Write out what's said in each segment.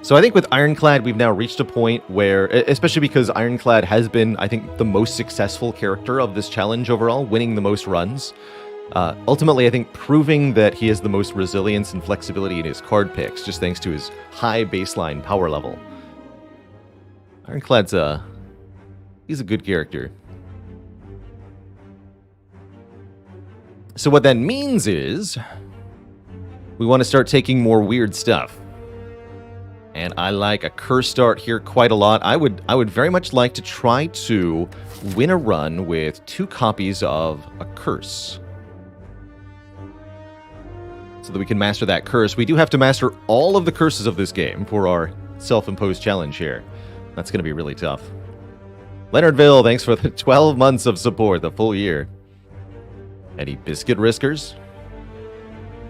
So I think with Ironclad, we've now reached a point where, especially because Ironclad has been, I think, the most successful character of this challenge overall, winning the most runs. Ultimately, I think proving that he has the most resilience and flexibility in his card picks, just thanks to his high baseline power level. Ironclad's he's a good character. So what that means is we want to start taking more weird stuff. And I like a curse start here quite a lot. I would very much like to try to win a run with 2 copies of a curse, so that we can master that curse. We do have to master all of the curses of this game for our self-imposed challenge here. That's going to be really tough. Leonardville, thanks for the 12 months of support, the full year. Any biscuit riskers?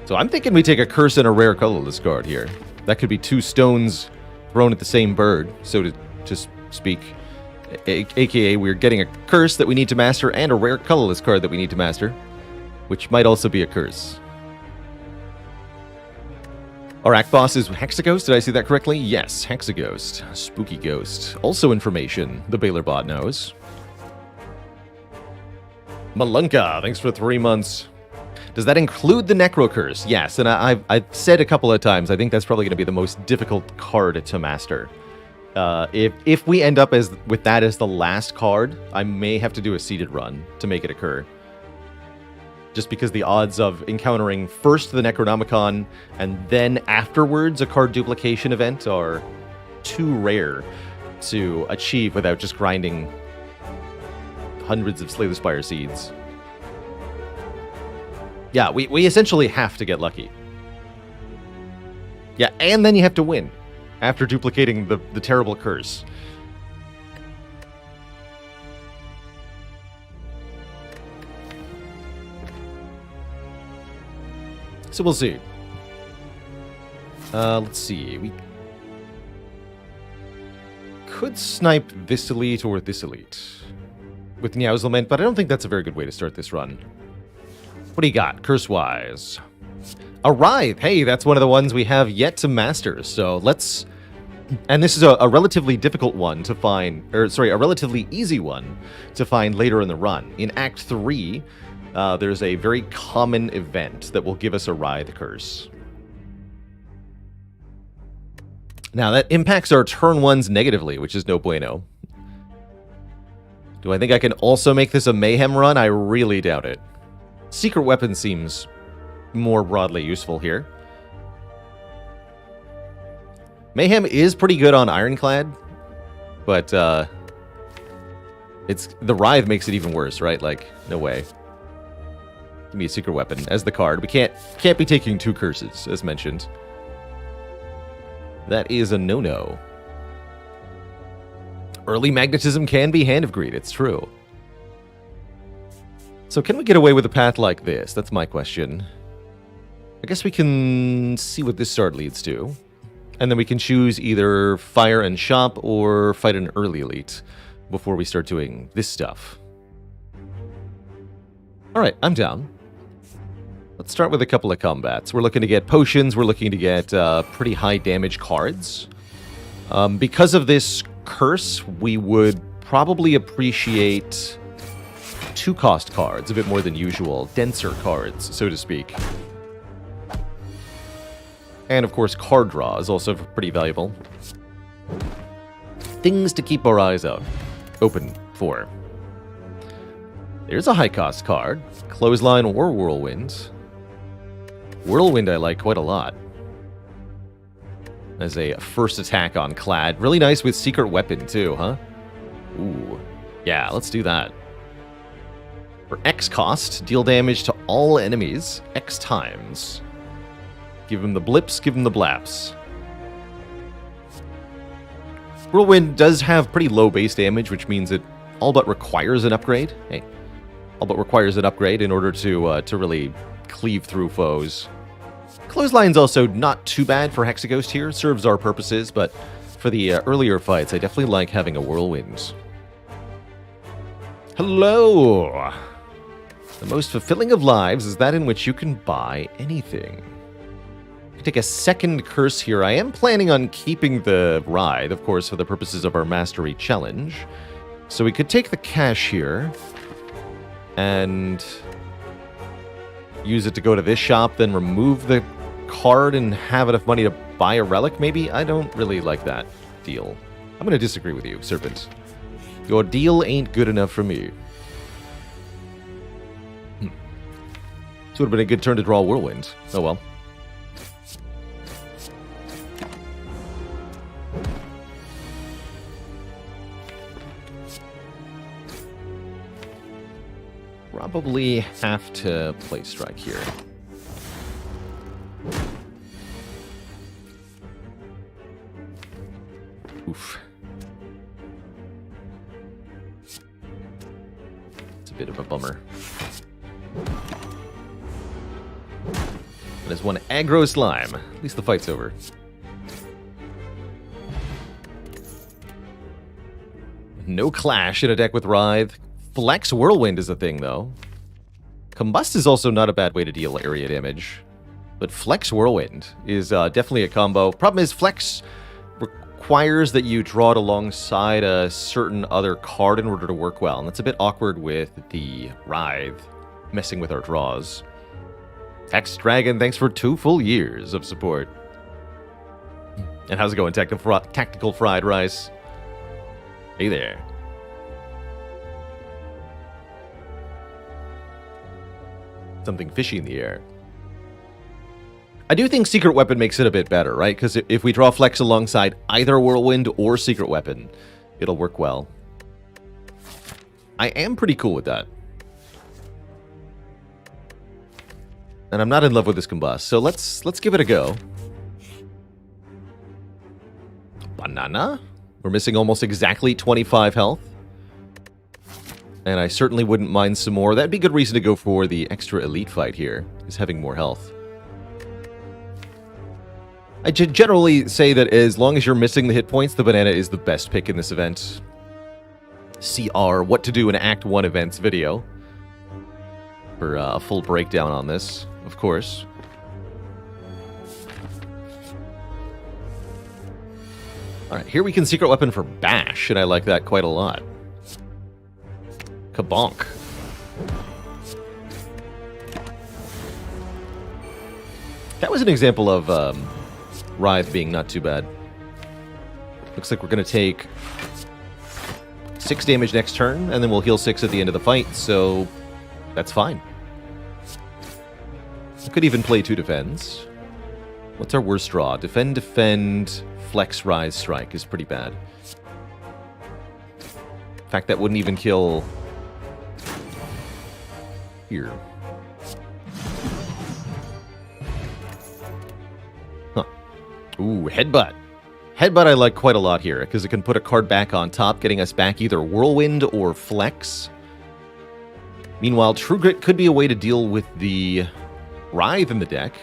So I'm thinking we take a curse and a rare colorless card here. That could be 2 stones thrown at the same bird, so to speak. AKA, we're getting a curse that we need to master and a rare colorless card that we need to master, which might also be a curse. Our act boss is Hexaghost. Did I see that correctly? Yes, Hexaghost. Spooky Ghost. Also information the Baylor bot knows. Malunka, thanks for 3 months. Does that include the Necro Curse? Yes, and I've said a couple of times, I think that's probably going to be the most difficult card to master. If we end up with that as the last card, I may have to do a seeded run to make it occur. Just because the odds of encountering first the Necronomicon and then afterwards a card duplication event are too rare to achieve without just grinding hundreds of Slay the Spire seeds. Yeah, we essentially have to get lucky. Yeah, and then you have to win after duplicating the terrible curse. So we'll see. Let's see. We could snipe this elite or this elite with Niao's Lament, but I don't think that's a very good way to start this run. What do you got, curse-wise? A Writhe! Hey, that's one of the ones we have yet to master, so let's... And this is a relatively difficult one to find... Or, sorry, a relatively easy one to find later in the run. In Act 3, there's a very common event that will give us a Writhe curse. Now, that impacts our turn 1s negatively, which is no bueno. Do I think I can also make this a Mayhem run? I really doubt it. Secret Weapon seems more broadly useful here. Mayhem is pretty good on Ironclad, but it's the Writhe makes it even worse, right? Like, no way. Give me a Secret Weapon as the card. We can't be taking 2 curses, as mentioned. That is a no-no. Early Magnetism can be Hand of Greed, it's true. So can we get away with a path like this? That's my question. I guess we can see what this start leads to. And then we can choose either Fire and Shop or fight an early elite before we start doing this stuff. Alright, I'm down. Let's start with a couple of combats. We're looking to get potions, we're looking to get pretty high damage cards. Because of this curse, we would probably appreciate 2-cost cards a bit more than usual. Denser cards, so to speak. And of course, card draw is also pretty valuable. Things to keep our eyes out open for. There's a high-cost card. Clothesline or Whirlwind. Whirlwind I like quite a lot. As a first attack on Clad. Really nice with Secret Weapon too, huh? Ooh. Yeah, let's do that. For X cost, deal damage to all enemies X times. Give them the blips, give them the blaps. Whirlwind does have pretty low base damage, which means it all but requires an upgrade. Hey, all but requires an upgrade in order to really cleave through foes. Clothesline's also not too bad for Hexaghost here. Serves our purposes, but for the earlier fights, I definitely like having a Whirlwind. Hello! The most fulfilling of lives is that in which you can buy anything. Take a second curse here. I am planning on keeping the Writhe, of course, for the purposes of our Mastery Challenge. So we could take the cash here and use it to go to this shop, then remove the card and have enough money to buy a relic, maybe? I don't really like that deal. I'm going to disagree with you, Serpent. Your deal ain't good enough for me. This would have been a good turn to draw Whirlwind. Oh well. Probably have to play Strike here. Oof. It's a bit of a bummer. There's one aggro slime. At least the fight's over. No clash in a deck with Writhe. Flex Whirlwind is a thing, though. Combust is also not a bad way to deal area damage. But Flex Whirlwind is definitely a combo. Problem is, Flex requires that you draw it alongside a certain other card in order to work well. And that's a bit awkward with the Writhe messing with our draws. Hex Dragon, thanks for 2 full years of support. And how's it going, Tactical Fried Rice? Hey there. Something fishy in the air. I do think Secret Weapon makes it a bit better, right? Because if we draw Flex alongside either Whirlwind or Secret Weapon, it'll work well. I am pretty cool with that. And I'm not in love with this Combust, so let's give it a go. Banana? We're missing almost exactly 25 health. And I certainly wouldn't mind some more. That'd be a good reason to go for the extra elite fight here, is having more health. I generally say that as long as you're missing the hit points, the banana is the best pick in this event. See our What to Do in Act 1 events video for a full breakdown on this, of course. Alright, here we can Secret Weapon for Bash, and I like that quite a lot. Kabonk. That was an example of Writhe being not too bad. Looks like we're going to take 6 damage next turn, and then we'll heal 6 at the end of the fight, so that's fine. I could even play 2 defends. What's our worst draw? Defend, Flex, Rise, Strike is pretty bad. In fact, that wouldn't even kill here. Huh. Ooh, Headbutt. Headbutt I like quite a lot here, because it can put a card back on top, getting us back either Whirlwind or Flex. Meanwhile, True Grit could be a way to deal with the Writhe in the deck,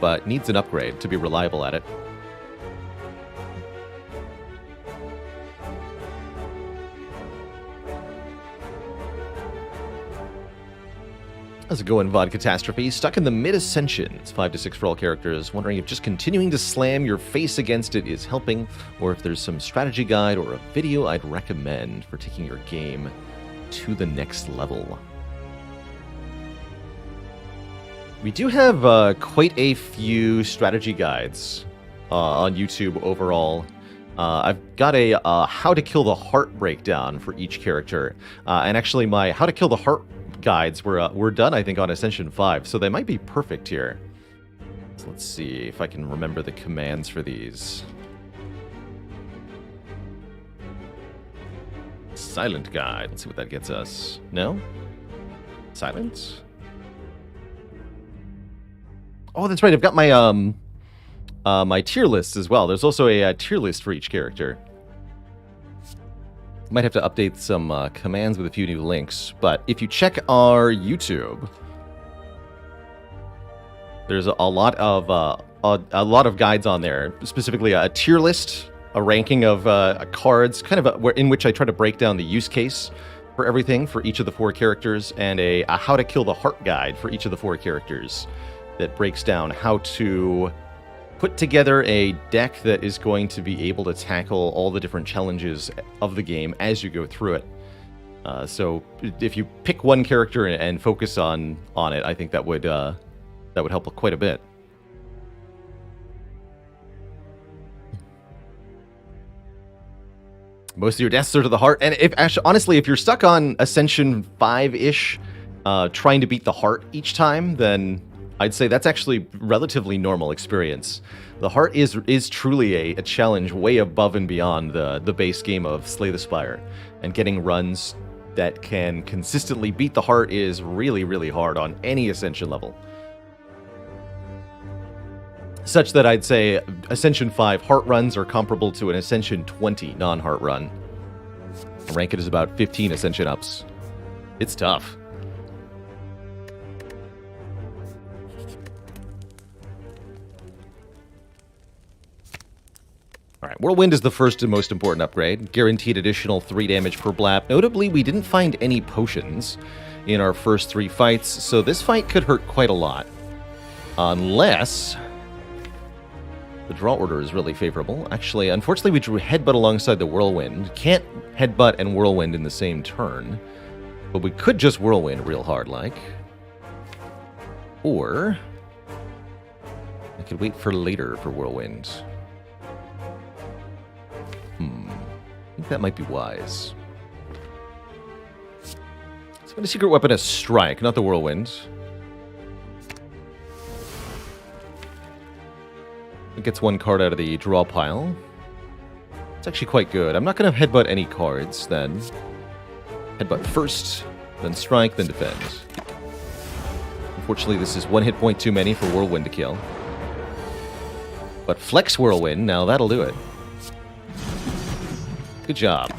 but needs an upgrade to be reliable at it. How's it going, VOD Catastrophe? Stuck in the mid-ascension. It's 5 to 6 for all characters. Wondering if just continuing to slam your face against it is helping, or if there's some strategy guide or a video I'd recommend for taking your game to the next level. We do have quite a few strategy guides on YouTube overall. I've got a How to Kill the Heart breakdown for each character. And actually, my How to Kill the Heart guides were done, I think, on Ascension 5, so they might be perfect here. So let's see if I can remember the commands for these. Silent guide. Let's see what that gets us. No? Silence? Oh, that's right. I've got my my tier list as well. There's also a tier list for each character. Might have to update some commands with a few new links, but if you check our YouTube, there's a lot of guides on there, specifically a tier list, a ranking of cards, kind of in which I try to break down the use case for everything for each of the 4 characters, and a How to Kill the Heart guide for each of the 4 characters that breaks down how to put together a deck that is going to be able to tackle all the different challenges of the game as you go through it. So if you pick one character and focus on it, I think that would help quite a bit. Most of your deaths are to the heart, and honestly, if you're stuck on Ascension 5-ish, trying to beat the heart each time, then I'd say that's actually relatively normal experience. The heart is truly a challenge way above and beyond the base game of Slay the Spire, and getting runs that can consistently beat the heart is really, really hard on any Ascension level. Such that I'd say Ascension 5 heart runs are comparable to an Ascension 20 non-heart run. Rank it is about 15 Ascension ups. It's tough. Alright, Whirlwind is the first and most important upgrade. Guaranteed additional 3 damage per blap. Notably, we didn't find any potions in our first 3 fights, so this fight could hurt quite a lot. Unless the draw order is really favorable. Actually, unfortunately, we drew Headbutt alongside the Whirlwind. Can't Headbutt and Whirlwind in the same turn. But we could just Whirlwind real hard, like. Or I could wait for later for Whirlwind. I think that might be wise. So a secret weapon as Strike, not the Whirlwind. It gets 1 card out of the draw pile. It's actually quite good. I'm not going to Headbutt any cards, then. Headbutt first, then Strike, then Defend. Unfortunately, this is 1 hit point too many for Whirlwind to kill. But Flex Whirlwind, now that'll do it. Good job.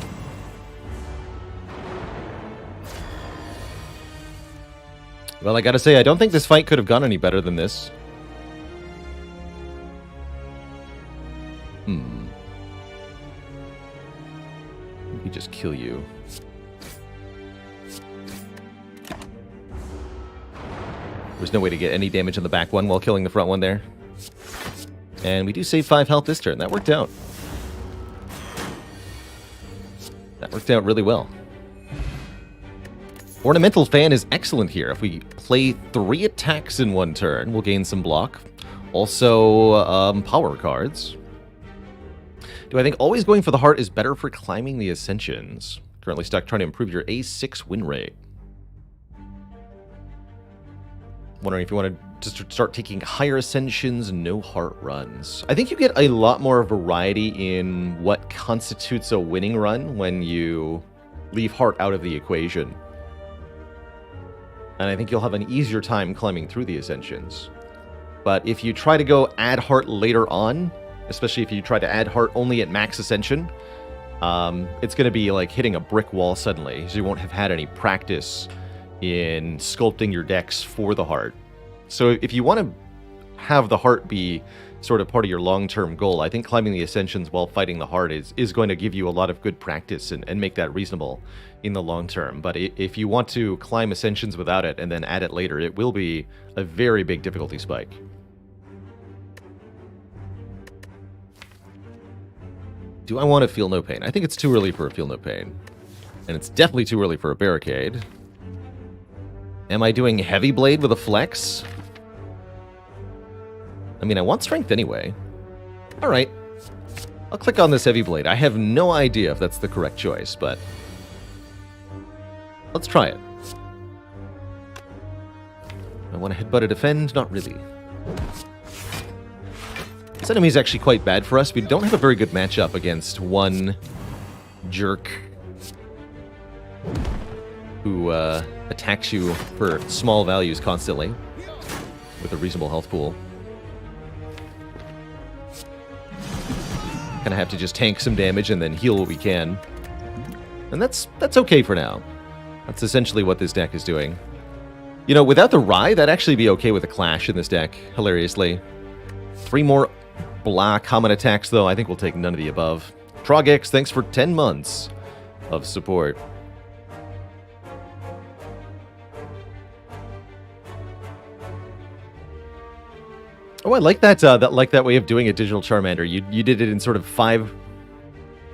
Well, I gotta say, I don't think this fight could have gone any better than this. Let me just kill you. There's no way to get any damage on the back one while killing the front one there. And we do save 5 health this turn. That worked out. That worked out really well. Ornamental Fan is excellent here. If we play 3 attacks in 1 turn, we'll gain some block. Also, power cards. Do I think always going for the heart is better for climbing the Ascensions? Currently stuck trying to improve your A6 win rate. Wondering if you want to just start taking higher Ascensions, no heart runs. I think you get a lot more variety in what constitutes a winning run when you leave heart out of the equation. And I think you'll have an easier time climbing through the Ascensions. But if you try to go add heart later on, especially if you try to add heart only at max Ascension, it's going to be like hitting a brick wall suddenly, so you won't have had any practice in sculpting your decks for the heart. So if you want to have the heart be sort of part of your long-term goal, I think climbing the Ascensions while fighting the heart is going to give you a lot of good practice and make that reasonable in the long term. But if you want to climb Ascensions without it and then add it later, it will be a very big difficulty spike. Do I want to Feel No Pain? I think it's too early for a Feel No Pain. And it's definitely too early for a Barricade. Am I doing Heavy Blade with a Flex? I mean, I want Strength anyway. Alright. I'll click on this Heavy Blade. I have no idea if that's the correct choice, but let's try it. I want to Headbutt a Defend? Not really. This enemy is actually quite bad for us. We don't have a very good matchup against one jerk who attacks you for small values constantly with a reasonable health pool. Kind of have to just tank some damage and then heal what we can. And that's okay for now. That's essentially what this deck is doing. You know, without the Rye, that'd actually be okay with a Clash in this deck, hilariously. 3 more black common attacks, though. I think we'll take none of the above. Trogex, thanks for 10 months of support. Oh, I like that. That way of doing it, Digital Charmander. You did it in sort of 5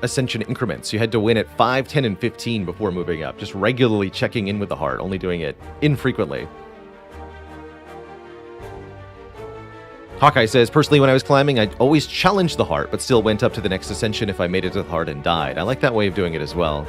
ascension increments. You had to win at 5, 10, and 15 before moving up. Just regularly checking in with the heart, only doing it infrequently. Hawkeye says, personally, when I was climbing, I'd always challenge the heart, but still went up to the next ascension if I made it to the heart and died. I like that way of doing it as well.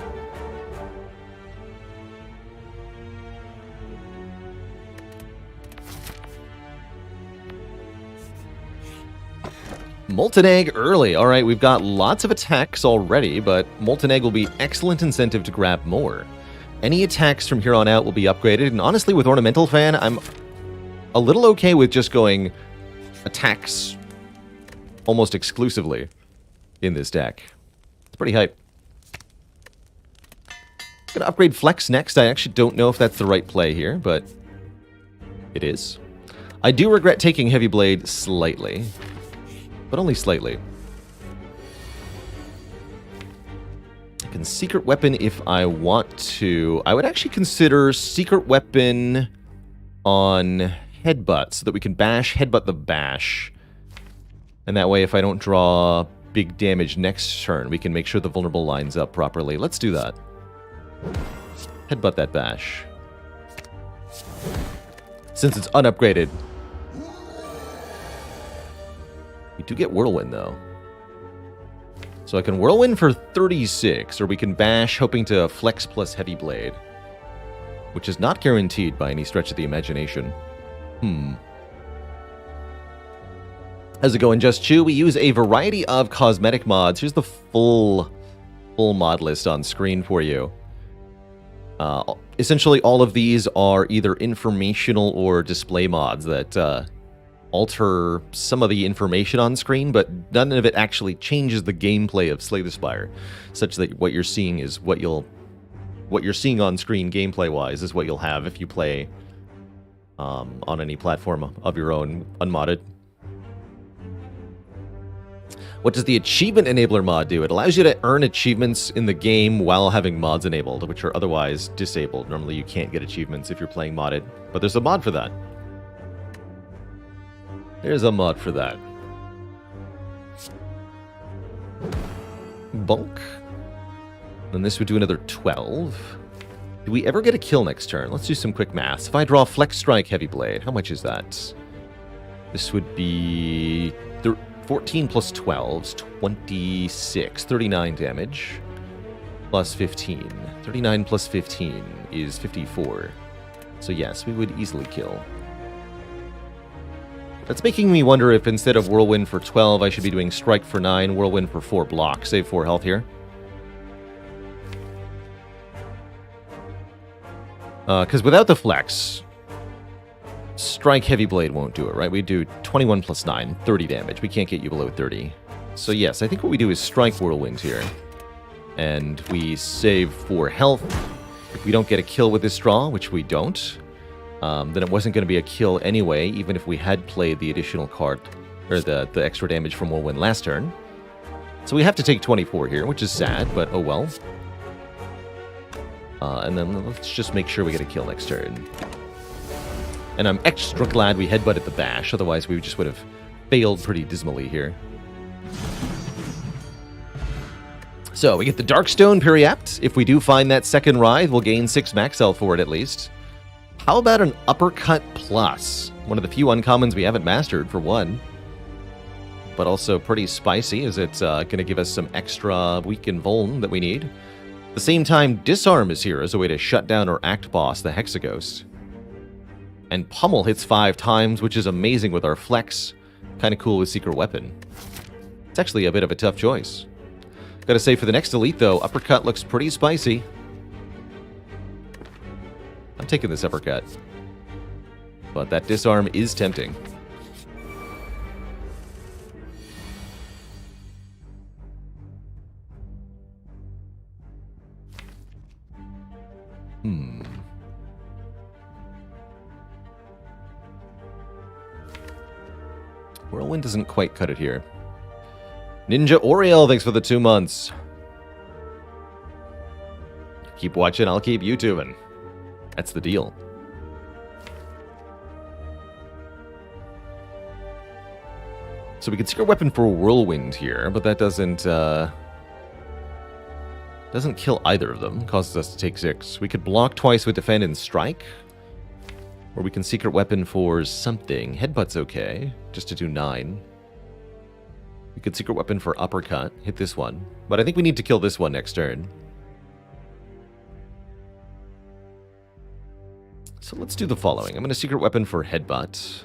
Molten Egg early. All right, we've got lots of attacks already, but Molten Egg will be excellent incentive to grab more. Any attacks from here on out will be upgraded, and honestly, with Ornamental Fan, I'm a little okay with just going attacks almost exclusively in this deck. It's pretty hype. Gonna upgrade Flex next. I actually don't know if that's the right play here, but it is. I do regret taking Heavy Blade slightly, but only slightly. I can Secret Weapon if I want to. I would actually consider Secret Weapon on Headbutt so that we can bash, headbutt the bash. And that way, if I don't draw big damage next turn, we can make sure the vulnerable lines up properly. Let's do that. Headbutt that bash. Since it's unupgraded. We do get Whirlwind, though. So I can Whirlwind for 36, or we can bash, hoping to Flex plus Heavy Blade. Which is not guaranteed by any stretch of the imagination. How's it going, Just Chew? We use a variety of cosmetic mods. Here's the full mod list on screen for you. Essentially, all of these are either informational or display mods that alter some of the information on screen, but none of it actually changes the gameplay of Slay the Spire, such that what you're seeing is what you're seeing on screen gameplay-wise is what you'll have if you play on any platform of your own, unmodded. What does the Achievement Enabler mod do? It allows you to earn achievements in the game while having mods enabled, which are otherwise disabled. Normally you can't get achievements if you're playing modded, but there's a mod for that. There's a mod for that. Bulk. Then this would do another 12. Do we ever get a kill next turn? Let's do some quick math. If I draw Flex Strike Heavy Blade, how much is that? This would be 14 plus 12 is 26. 39 damage. Plus 15. 39 plus 15 is 54. So yes, we would easily kill. That's making me wonder if instead of Whirlwind for 12, I should be doing Strike for 9, Whirlwind for 4 block. Save 4 health here. Because without the Flex, Strike Heavy Blade won't do it, right? We do 21 plus 9, 30 damage. We can't get you below 30. So yes, I think what we do is Strike Whirlwind here. And we save 4 health. If we don't get a kill with this draw, which we don't, then it wasn't going to be a kill anyway, even if we had played the additional card, or the extra damage from Whirlwind last turn. So we have to take 24 here, which is sad, but oh well. And then let's just make sure we get a kill next turn. And I'm extra glad we headbutted the bash, otherwise we just would have failed pretty dismally here. So we get the Darkstone Periapt. If we do find that second Writhe, we'll gain 6 max health for it at least. How about an Uppercut Plus? One of the few uncommons we haven't mastered, for one. But also pretty spicy, as it's going to give us some extra weaken vuln that we need. At the same time, Disarm is here as a way to shut down our Act Boss, the Hexaghost. And Pummel hits 5 times, which is amazing with our Flex. Kind of cool with Secret Weapon. It's actually a bit of a tough choice. Gotta say, for the next Elite, though, Uppercut looks pretty spicy. I'm taking this Uppercut. But that Disarm is tempting. Whirlwind doesn't quite cut it here. Ninja Oriel, thanks for the 2 months. Keep watching, I'll keep YouTubing. That's the deal. So we could secret weapon for Whirlwind here, but that doesn't kill either of them. Causes us to take 6. We could block twice with Defend and Strike. Or we can secret weapon for something. Headbutt's okay, just to do 9. We could secret weapon for Uppercut, hit this one. But I think we need to kill this one next turn. So let's do the following. I'm going to secret weapon for Headbutt.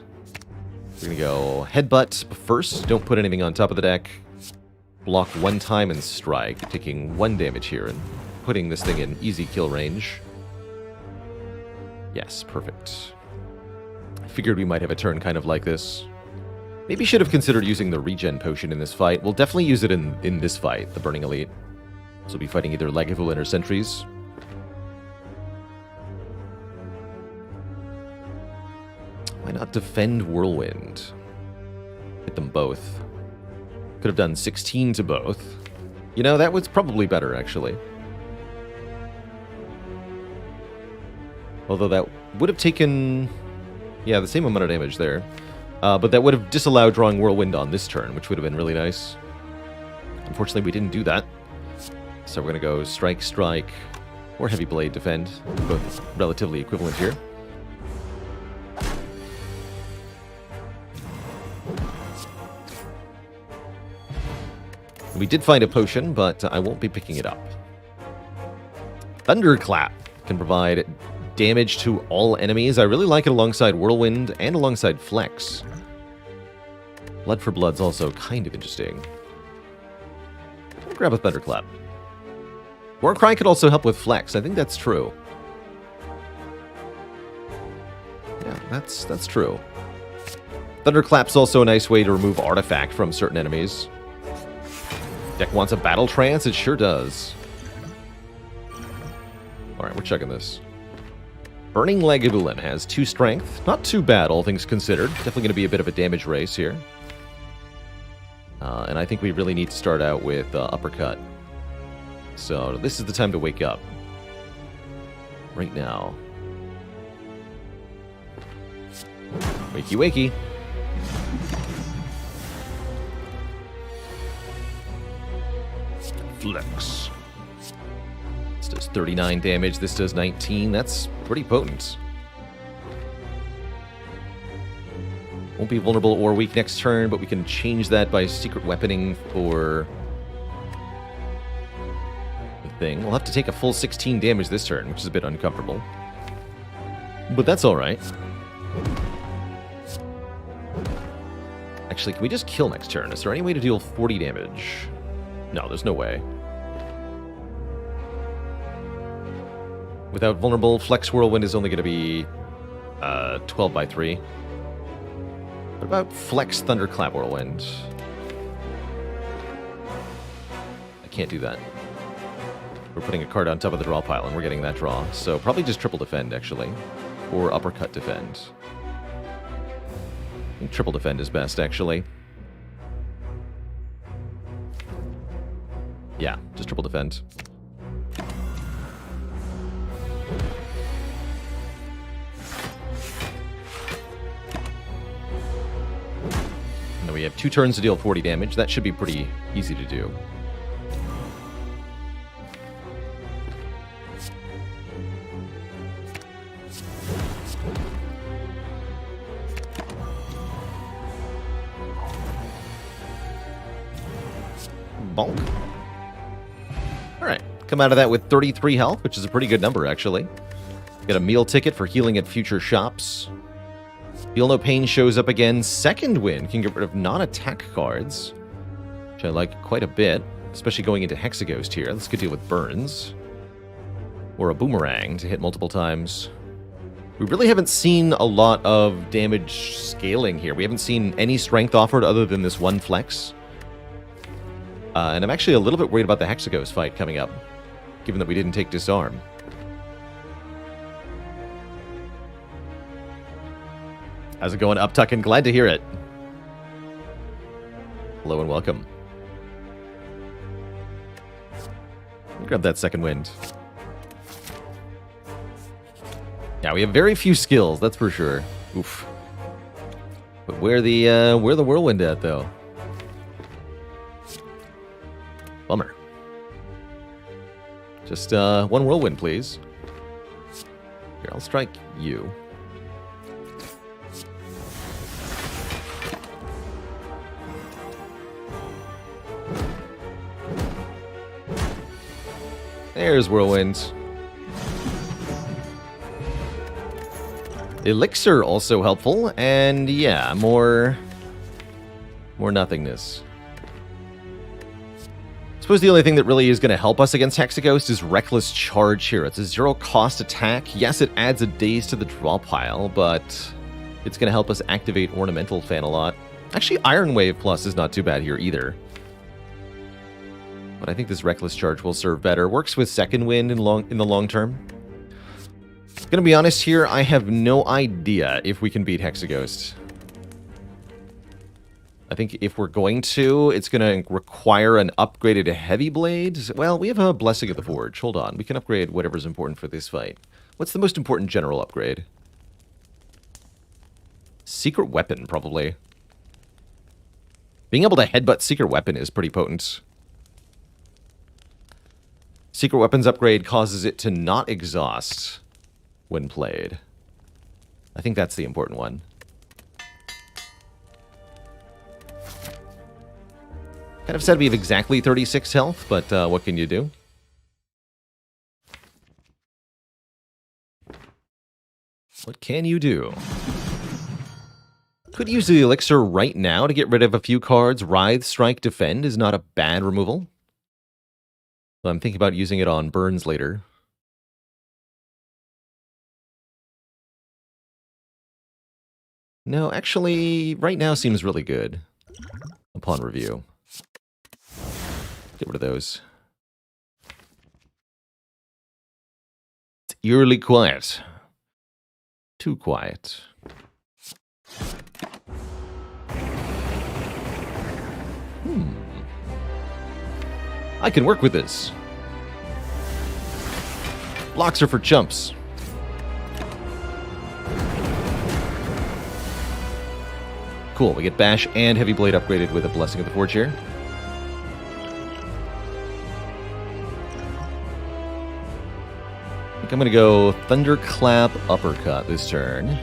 We're going to go Headbutt first. Don't put anything on top of the deck. Block 1 time and strike, taking 1 damage here and putting this thing in easy kill range. Yes, perfect. I figured we might have a turn kind of like this. Maybe should have considered using the regen potion in this fight. We'll definitely use it in this fight, the Burning Elite. So we'll be fighting either Lagavulin or Sentries. Why not Defend Whirlwind? Hit them both. Could have done 16 to both. You know, that was probably better, actually. Although that would have taken... yeah, the same amount of damage there. But that would have disallowed drawing Whirlwind on this turn, which would have been really nice. Unfortunately, we didn't do that. So we're going to go Strike, Strike, or Heavy Blade, Defend. Both relatively equivalent here. We did find a potion, but I won't be picking it up. Thunderclap can provide damage to all enemies. I really like it alongside Whirlwind and alongside Flex. Blood for Blood's also kind of interesting. I'll grab a Thunderclap. Warcry could also help with Flex. I think that's true. Yeah, that's true. Thunderclap's also a nice way to remove Artifact from certain enemies. Deck wants a Battle Trance? It sure does. Alright, we're checking this. Burning Lagavulin has 2 strength. Not too bad, all things considered. Definitely going to be a bit of a damage race here. And I think we really need to start out with Uppercut. So this is the time to wake up. Right now. Wakey, wakey. Flex. This does 39 damage, this does 19. That's pretty potent. Won't be vulnerable or weak next turn, but we can change that by secret weaponing for the thing. We'll have to take a full 16 damage this turn, which is a bit uncomfortable. But that's alright. Actually, can we just kill next turn? Is there any way to deal 40 damage? No, there's no way. Without vulnerable, Flex Whirlwind is only going to be 12 by 3. What about Flex Thunderclap Whirlwind? I can't do that. We're putting a card on top of the draw pile, and we're getting that draw. So probably just triple defend, actually. Or uppercut defend. I think triple defend is best, actually. Yeah, just triple defend. And then we have 2 turns to deal 40 damage. That should be pretty easy to do. Bonk. Alright, come out of that with 33 health, which is a pretty good number, actually. Get a meal ticket for healing at future shops. Feel No Pain shows up again. Second win can get rid of non-attack cards, which I like quite a bit, especially going into Hexaghost here. Let's go deal with Burns. Or a Boomerang to hit multiple times. We really haven't seen a lot of damage scaling here. We haven't seen any strength offered other than this one flex. And I'm actually a little bit worried about the Hexaghost fight coming up, given that we didn't take Disarm. How's it going, Uptuckin'? Glad to hear it. Hello and welcome. Grab that second wind. Yeah, we have very few skills, that's for sure. Oof. But where the whirlwind at, though? Just one whirlwind, please. Here, I'll strike you. There's whirlwind. Elixir also helpful, and yeah, more nothingness. I suppose the only thing that really is going to help us against Hexaghost is Reckless Charge here. It's a 0-cost attack. Yes, it adds a daze to the draw pile, but it's going to help us activate Ornamental Fan a lot. Actually, Iron Wave Plus is not too bad here either. But I think this Reckless Charge will serve better. Works with Second Wind in the long term. Gonna be honest here, I have no idea if we can beat Hexaghost. I think if we're going to, it's gonna require an upgraded Heavy Blade. Well, we have a Blessing of the Forge. Hold on, we can upgrade whatever's important for this fight. What's the most important general upgrade? Secret Weapon, probably. Being able to headbutt Secret Weapon is pretty potent. Secret Weapons upgrade causes it to not exhaust when played. I think that's the important one. Kind of said we have exactly 36 health, but what can you do? What can you do? Could use the elixir right now to get rid of a few cards. Writhe, Strike, Defend is not a bad removal. So I'm thinking about using it on burns later. No, actually, right now seems really good upon review. Get rid of those. It's eerily quiet. Too quiet. I can work with this. Blocks are for chumps. Cool, we get Bash and Heavy Blade upgraded with a Blessing of the Forge here. I think I'm going to go Thunderclap Uppercut this turn.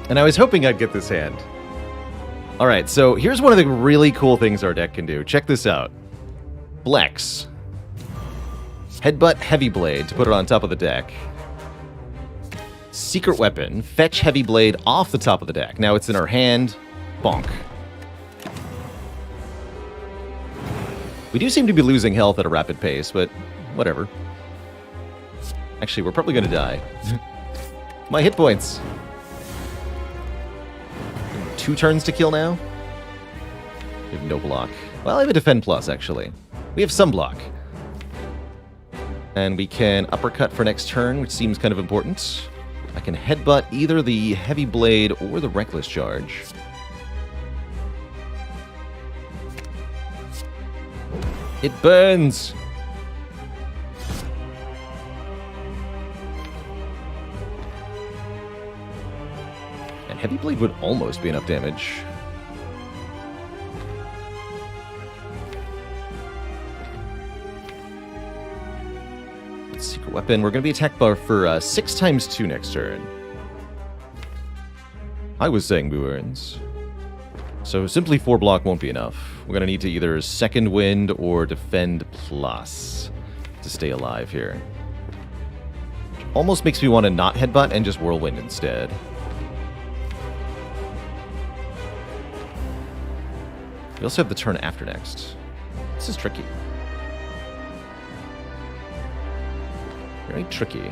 And I was hoping I'd get this hand. Alright, so here's one of the really cool things our deck can do. Check this out. Blex. Headbutt Heavy Blade to put it on top of the deck. Secret Weapon. Fetch Heavy Blade off the top of the deck. Now it's in our hand. Bonk. We do seem to be losing health at a rapid pace, but whatever. Actually, we're probably going to die. My hit points. 2 turns to kill now? We have no block. Well, I have a Defend Plus, actually. We have some block. And we can Uppercut for next turn, which seems kind of important. I can Headbutt either the Heavy Blade or the Reckless Charge. It burns! Heavy Blade would almost be enough damage. Secret Weapon. We're going to be attacked for 6 times 2 next turn. I was saying burns. So simply 4 block won't be enough. We're going to need to either Second Wind or Defend Plus to stay alive here. Almost makes me want to not Headbutt and just Whirlwind instead. We also have the turn after next. This is tricky. Very tricky.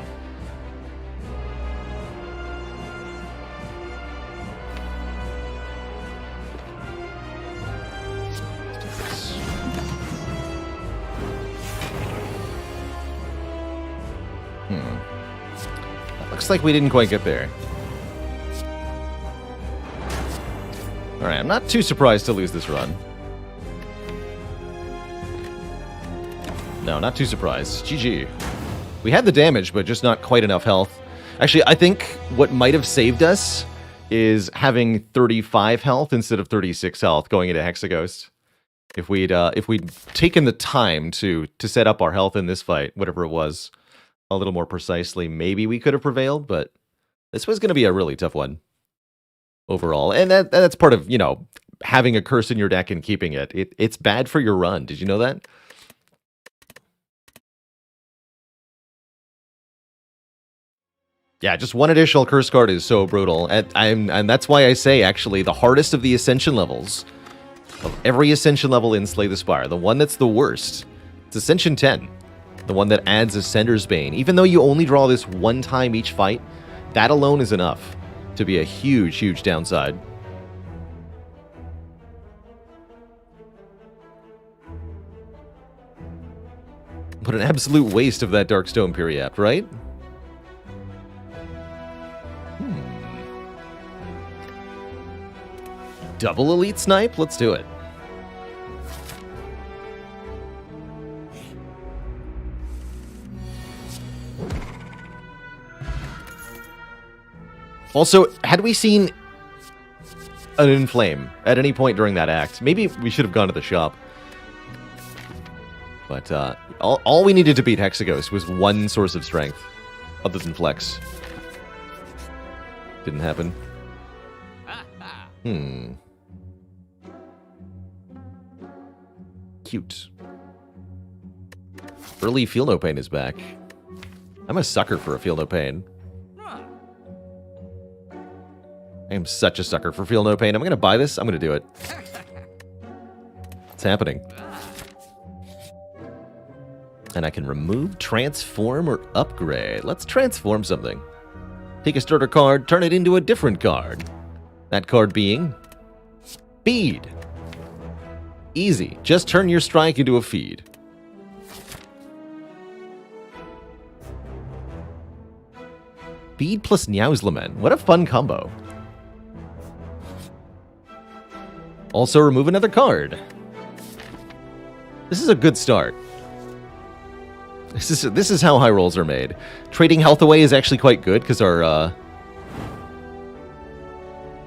That looks like we didn't quite get there. Alright, I'm not too surprised to lose this run. No, not too surprised. GG. We had the damage, but just not quite enough health. Actually, I think what might have saved us is having 35 health instead of 36 health going into Hexaghost. If we'd taken the time to set up our health in this fight, whatever it was, a little more precisely, maybe we could have prevailed, but this was going to be a really tough one overall. And that's part of, having a curse in your deck and keeping it. It's bad for your run. Did you know that? Yeah, just one additional curse card is so brutal. And that's why I say, actually, the hardest of the Ascension levels, of every Ascension level in Slay the Spire, the one that's the worst, it's Ascension 10. The one that adds Ascender's Bane. Even though you only draw this one time each fight, that alone is enough to be a huge, huge downside. What an absolute waste of that Darkstone Periapt, right? Double Elite Snipe? Let's do it. Also, had we seen an Inflame at any point during that act, maybe we should have gone to the shop. But all we needed to beat Hexaghost was one source of strength, other than Flex. Didn't happen. Cute. Early Feel No Pain is back. I'm a sucker for a Feel No Pain. I am such a sucker for Feel No Pain. I'm going to buy this. I'm going to do it. It's happening. And I can remove, transform, or upgrade. Let's transform something. Take a starter card, turn it into a different card. That card being Feed. Easy. Just turn your strike into a feed. Feed plus Niauzlamen. What a fun combo. Also remove another card. This is a good start. This is how high rolls are made. Trading health away is actually quite good because our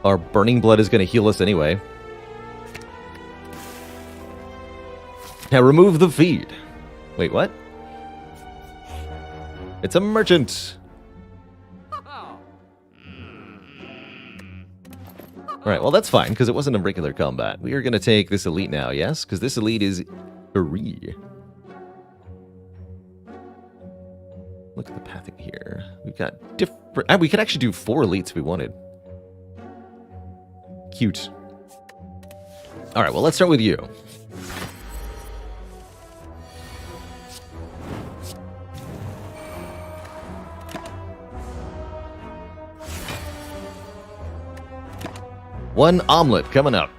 Burning Blood is going to heal us anyway. Now remove the feed. Wait, what? It's a merchant. Alright, well that's fine, because it wasn't a regular combat. We are going to take this elite now, yes? Because this elite is Uri. Look at the pathing here. We've got different... we could actually do 4 elites if we wanted. Cute. Alright, well let's start with you. One omelet coming up.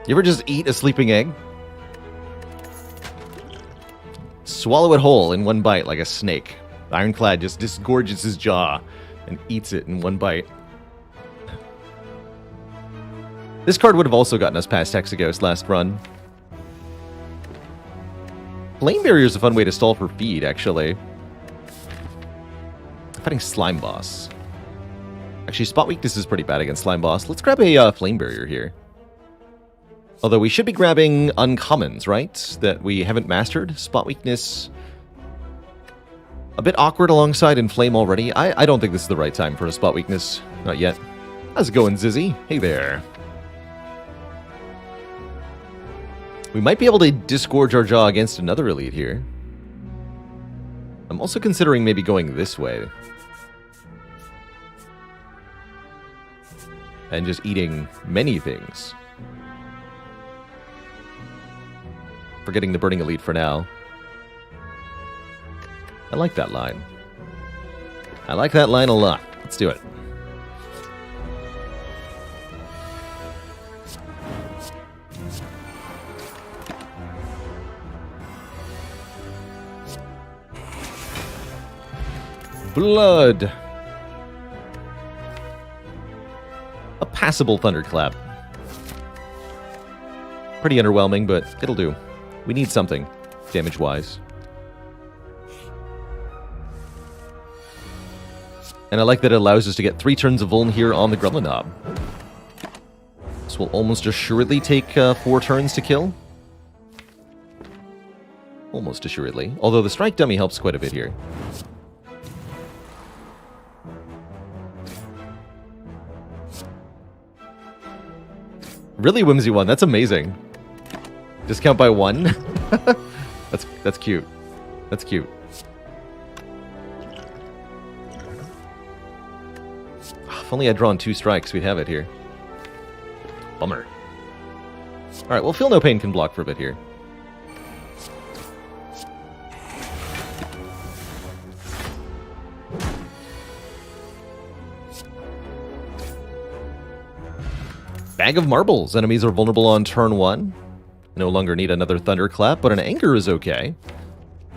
You ever just eat a sleeping egg? Swallow it whole in one bite like a snake. Ironclad just disgorges his jaw and eats it in one bite. This card would have also gotten us past Hexaghost last run. Flame Barrier is a fun way to stall for feed, actually. Fighting Slime Boss. Actually, Spot Weakness is pretty bad against Slime Boss. Let's grab a Flame Barrier here. Although we should be grabbing uncommons, right? That we haven't mastered. Spot Weakness... a bit awkward alongside Inflame already. I don't think this is the right time for a Spot Weakness. Not yet. How's it going, Zizzy? Hey there. We might be able to disgorge our jaw against another elite here. I'm also considering maybe going this way. And just eating many things. Forgetting the Burning Elite for now. I like that line. I like that line a lot. Let's do it. Blood. A passable Thunderclap. Pretty underwhelming, but it'll do. We need something, damage-wise. And I like that it allows us to get 3 turns of Vuln here on the Gremlin Knob. This will almost assuredly take 4 turns to kill. Almost assuredly. Although the Strike Dummy helps quite a bit here. Really whimsy one. That's amazing. Discount by 1. That's cute. That's cute. If only I'd drawn 2 strikes, we'd have it here. Bummer. Alright, well, Feel No Pain can block for a bit here. Bag of Marbles. Enemies are vulnerable on turn 1. No longer need another Thunderclap, but an Anchor is okay.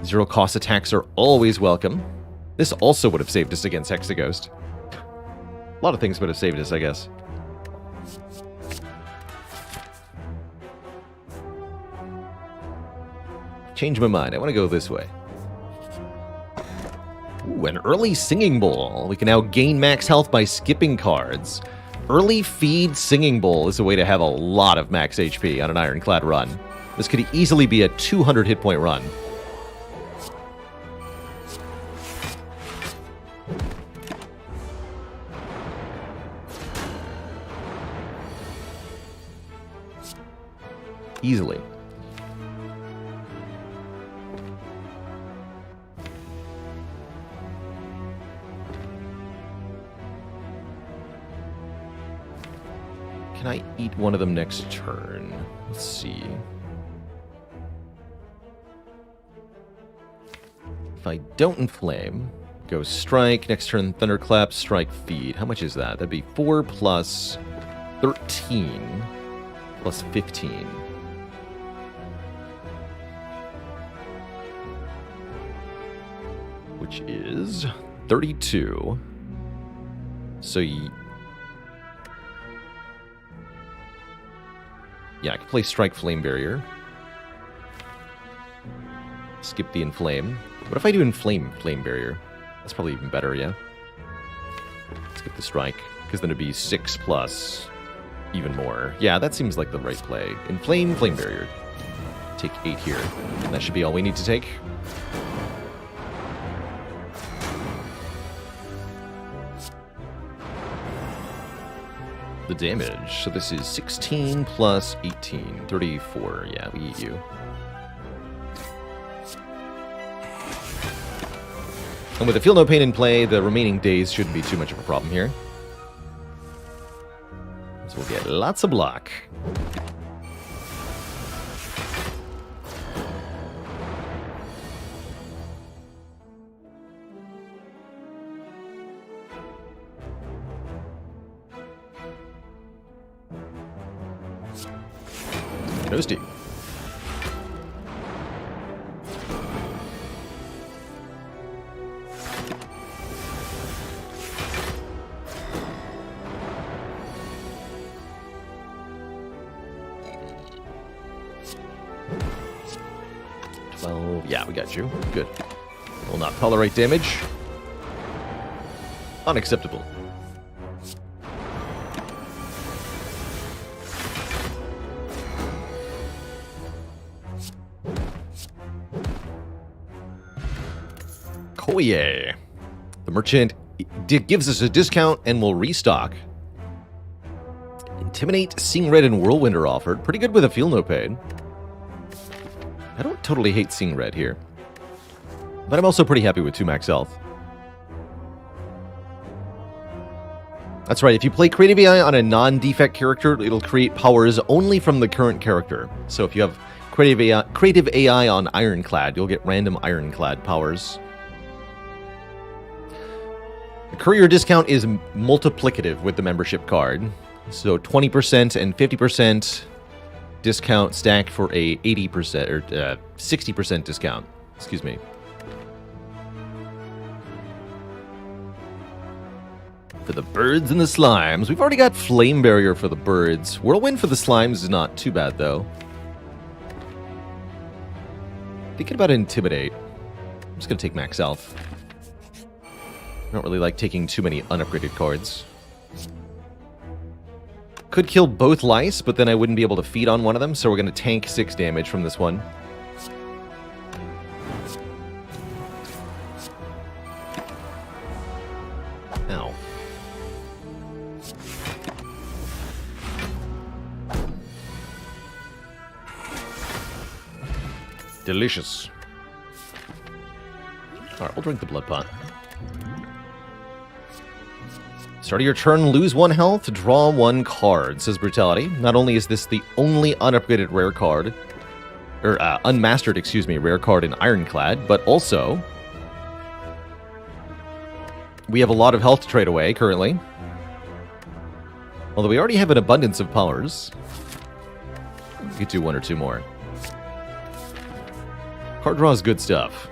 0 cost attacks are always welcome. This also would have saved us against Hexaghost. A lot of things would have saved us, I guess. Change my mind. I want to go this way. Ooh, an early Singing Bowl. We can now gain max health by skipping cards. Early Feed Singing Bowl is a way to have a lot of max HP on an Ironclad run. This could easily be a 200 hit point run. Easily. Can I eat one of them next turn? Let's see. If I don't inflame, go strike, next turn thunderclap, strike, feed. How much is that? That'd be 4 plus 13 plus 15. Which is 32. So yeah, I can play Strike Flame Barrier. Skip the Inflame. What if I do Inflame Flame Barrier? That's probably even better, yeah? Skip the Strike, because then it'd be 6 plus even more. Yeah, that seems like the right play. Inflame Flame Barrier. Take 8 here. And that should be all we need to take. The damage. So this is 16 plus 18. 34. Yeah, we eat you. And with the Feel No Pain in play, the remaining days shouldn't be too much of a problem here. So we'll get lots of block. Toasty. Yeah, we got you. Good. Will not tolerate damage. Unacceptable. Koye. The merchant gives us a discount and will restock. Intimidate, Seeing Red, and Whirlwind are offered. Pretty good with a Feel No Pain. I don't totally hate Seeing Red here. But I'm also pretty happy with 2 max health. That's right, if you play Creative AI on a non-defect character, it'll create powers only from the current character. So if you have Creative AI on Ironclad, you'll get random Ironclad powers. The courier discount is multiplicative with the membership card. So 20% and 50% discount stacked for a 80% or 60% discount. Excuse me. For the birds and the slimes, we've already got Flame Barrier for the birds. Whirlwind for the slimes is not too bad, though. Thinking about Intimidate. I'm just going to take Max Health. I don't really like taking too many unupgraded cards. Could kill both lice, but then I wouldn't be able to feed on one of them, so we're going to tank 6 damage from this one. Ow. Delicious. Alright, we'll drink the blood pot. Start of your turn, lose 1 health, draw 1 card, says Brutality. Not only is this the only unupgraded rare card, or unmastered, excuse me, rare card in Ironclad, but also we have a lot of health to trade away currently. Although we already have an abundance of powers. We could do 1 or 2 more. Card draw is good stuff.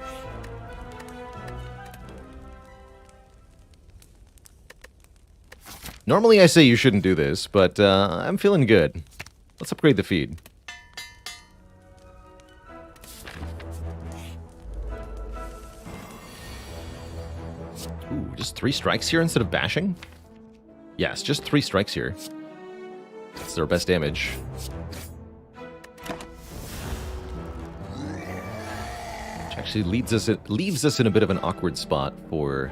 Normally I say you shouldn't do this, but I'm feeling good. Let's upgrade the feed. Ooh, just 3 strikes here instead of bashing? Yes, just 3 strikes here. That's their best damage. Which actually leaves us in a bit of an awkward spot for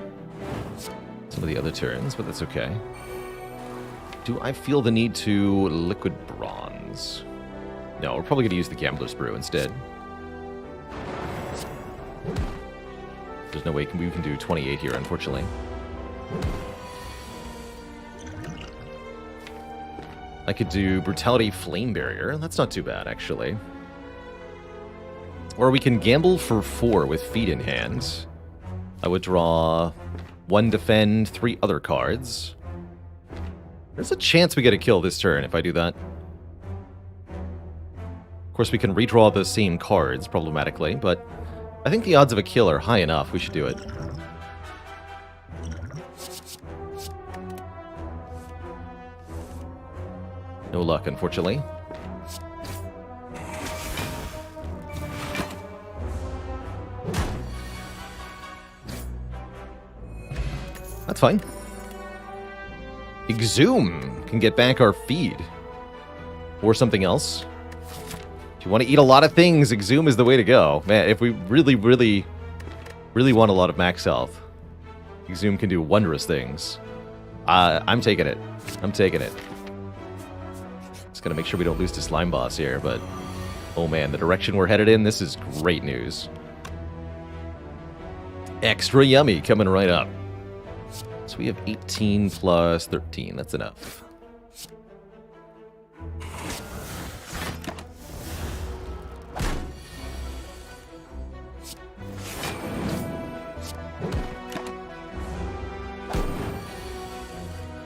some of the other turns, but that's okay. Do I feel the need to liquid bronze? No, we're probably going to use the Gambler's Brew instead. There's no way we can do 28 here, unfortunately. I could do Brutality Flame Barrier. That's not too bad, actually. Or we can gamble for 4 with Feed in hand. I would draw 1 defend, 3 other cards. There's a chance we get a kill this turn if I do that. Of course, we can redraw the same cards problematically, but I think the odds of a kill are high enough. We should do it. No luck, unfortunately. That's fine. Exhume can get back our feed. Or something else. If you want to eat a lot of things, Exhume is the way to go. Man, if we really want a lot of max health, Exhume can do wondrous things. I'm taking it. I'm taking it. Just gotta make sure we don't lose to Slime Boss here, but oh man, the direction we're headed in, this is great news. Extra yummy coming right up. So we have 18 plus 13. That's enough.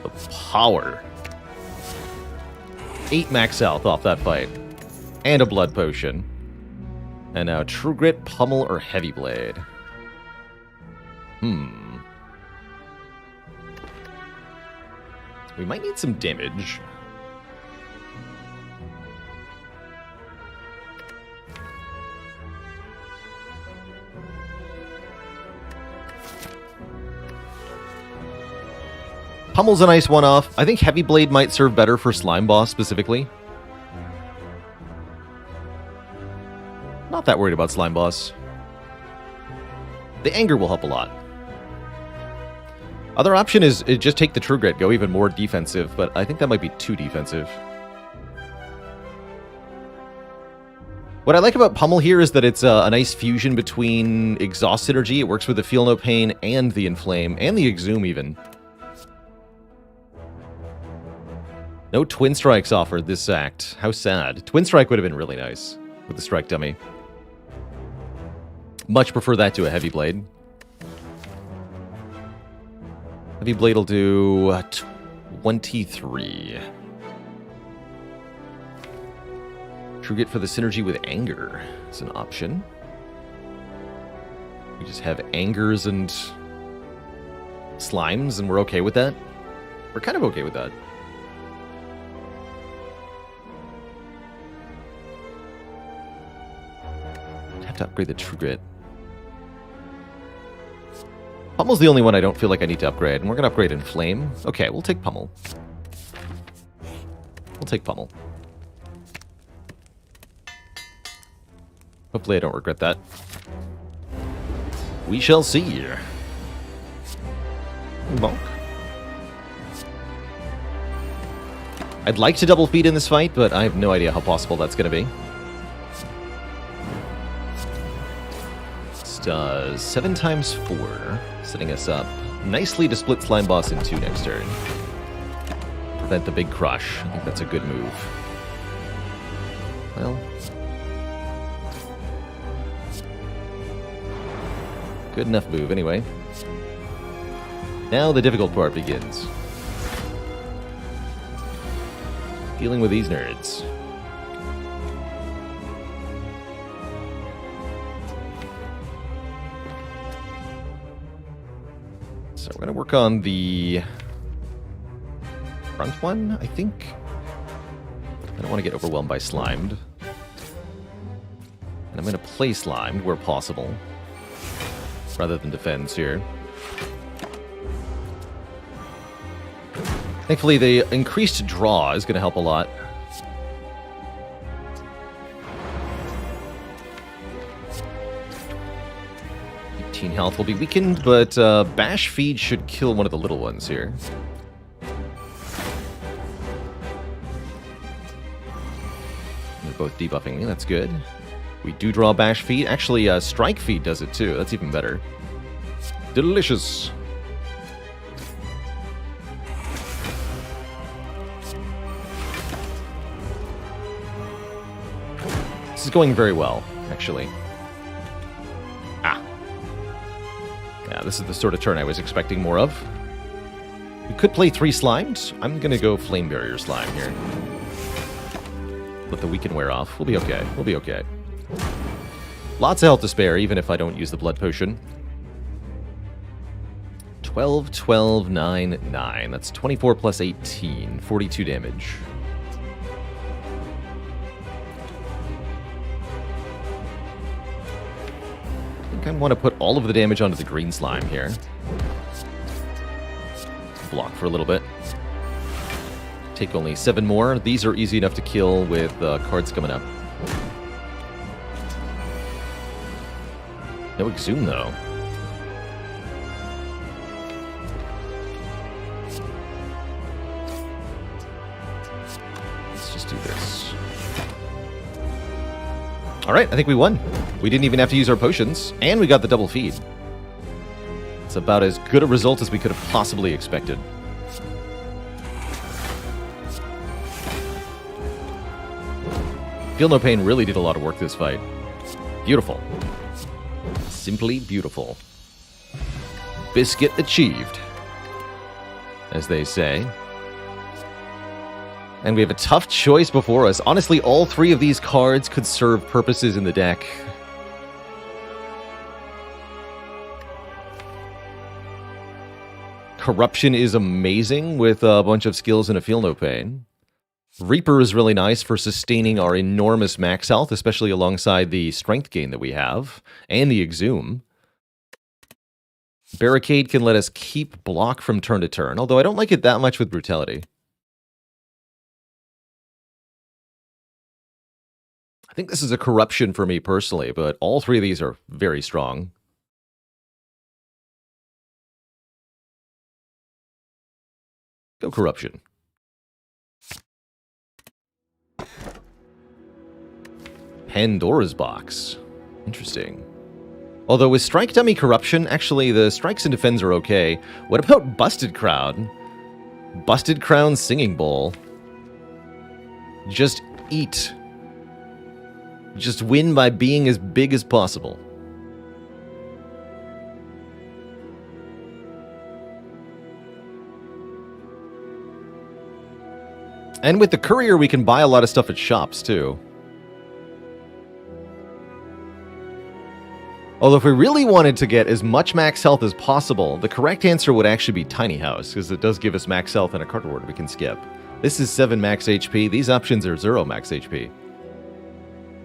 The power. 8 max health off that fight. And a blood potion. And now True Grit, Pummel, or Heavy Blade. We might need some damage. Pummel's a nice one-off. I think Heavy Blade might serve better for Slime Boss specifically. Not that worried about Slime Boss. The Anger will help a lot. Other option is just take the True Grit, go even more defensive, but I think that might be too defensive. What I like about Pummel here is that it's a nice fusion between Exhaust Synergy, it works with the Feel No Pain, and the Inflame, and the Exhume even. No Twin Strikes offered this act. How sad. Twin Strike would have been really nice with the Strike Dummy. Much prefer that to a Heavy Blade. Heavy Blade will do 23. True Grit for the synergy with Anger is an option. We just have Angers and Slimes, and we're okay with that. We're kind of okay with that. I'd have to upgrade the True Grit. Pummel's the only one I don't feel like I need to upgrade, and we're going to upgrade Inflame. Okay, we'll take Pummel. We'll take Pummel. Hopefully I don't regret that. We shall see. Bonk. I'd like to double feed in this fight, but I have no idea how possible that's going to be. This does 7 times 4, setting us up nicely to split Slime Boss in 2 next turn. Prevent the big crush. I think that's a good move. Well, good enough move anyway. Now the difficult part begins. Dealing with these nerds. So we're going to work on the front one, I think. I don't want to get overwhelmed by Slimed. And I'm going to play Slimed where possible, rather than defense here. Thankfully, the increased draw is going to help a lot. 18 health will be weakened, but Bash Feed should kill one of the little ones here. They're both debuffing me, that's good. We do draw Bash Feed. Actually, Strike Feed does it too, that's even better. Delicious! This is going very well, actually. Ah. Yeah, this is the sort of turn I was expecting more of. We could play 3 Slimes. I'm going to go Flame Barrier Slime here. Let the weaken wear off. We'll be okay. We'll be okay. Lots of health to spare, even if I don't use the Blood Potion. 12, 12, 9, 9. That's 24 plus 18. 42 damage. I want to put all of the damage onto the green slime here. Block for a little bit. Take only 7 more. These are easy enough to kill with cards coming up. No Exhume, though. Let's just do this. Alright, I think we won. We didn't even have to use our potions, and we got the double feed. It's about as good a result as we could have possibly expected. Feel No Pain really did a lot of work this fight. Beautiful. Simply beautiful. Biscuit achieved, as they say. And we have a tough choice before us. Honestly, all 3 of these cards could serve purposes in the deck. Corruption is amazing with a bunch of skills and a Feel No Pain. Reaper is really nice for sustaining our enormous max health, especially alongside the strength gain that we have, and the Exhume. Barricade can let us keep block from turn to turn, although I don't like it that much with Brutality. I think this is a corruption for me personally, but all 3 of these are very strong. Go corruption. Pandora's Box. Interesting. Although with Strike Dummy Corruption, actually the strikes and defends are okay. What about Busted Crown? Busted Crown Singing Bowl. Just eat. Just win by being as big as possible. And with the courier, we can buy a lot of stuff at shops, too. Although if we really wanted to get as much max health as possible, the correct answer would actually be Tiny House, because it does give us max health and a card reward we can skip. This is 7 max HP. These options are 0 max HP.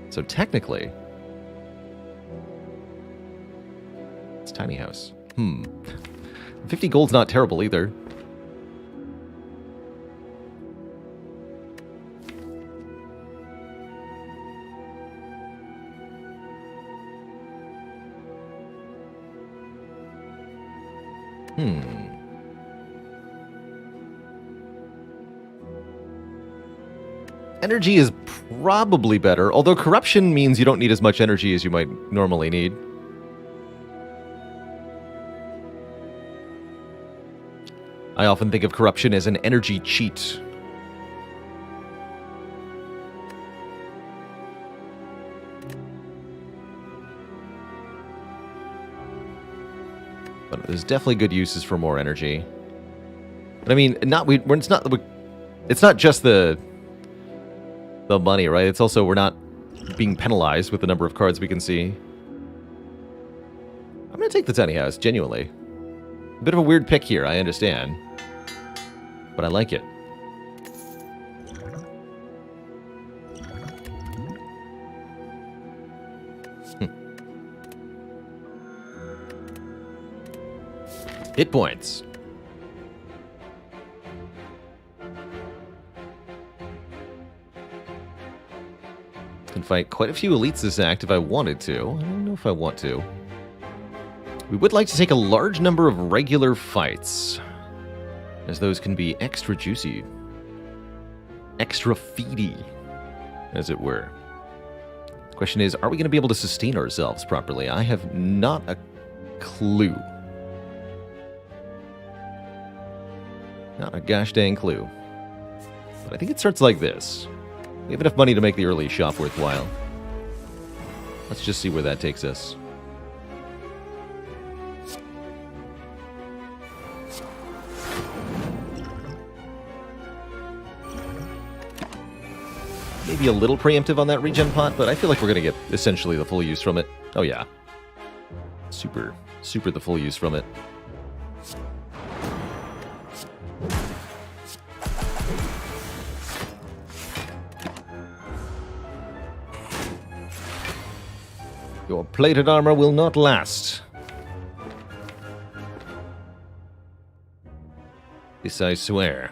So technically, Tiny house. 50 gold's not terrible either. Energy is probably better, although corruption means you don't need as much energy as you might normally need. I often think of corruption as an energy cheat. But there's definitely good uses for more energy. But I mean, it's not just the money, right? It's also we're not being penalized with the number of cards we can see. I'm gonna take the tiny house, genuinely. A bit of a weird pick here, I understand. But I like it. Hit points. Can fight quite a few elites this act if I wanted to. I don't know if I want to. We would like to take a large number of regular fights, as those can be extra juicy. Extra feedy, as it were. The question is, are we going to be able to sustain ourselves properly? I have not a clue. Not a gosh dang clue. But I think it starts like this. We have enough money to make the early shop worthwhile. Let's just see where that takes us. Maybe a little preemptive on that regen pot, but I feel like we're going to get essentially the full use from it. Oh yeah. Super the full use from it. Your plated armor will not last. This I swear.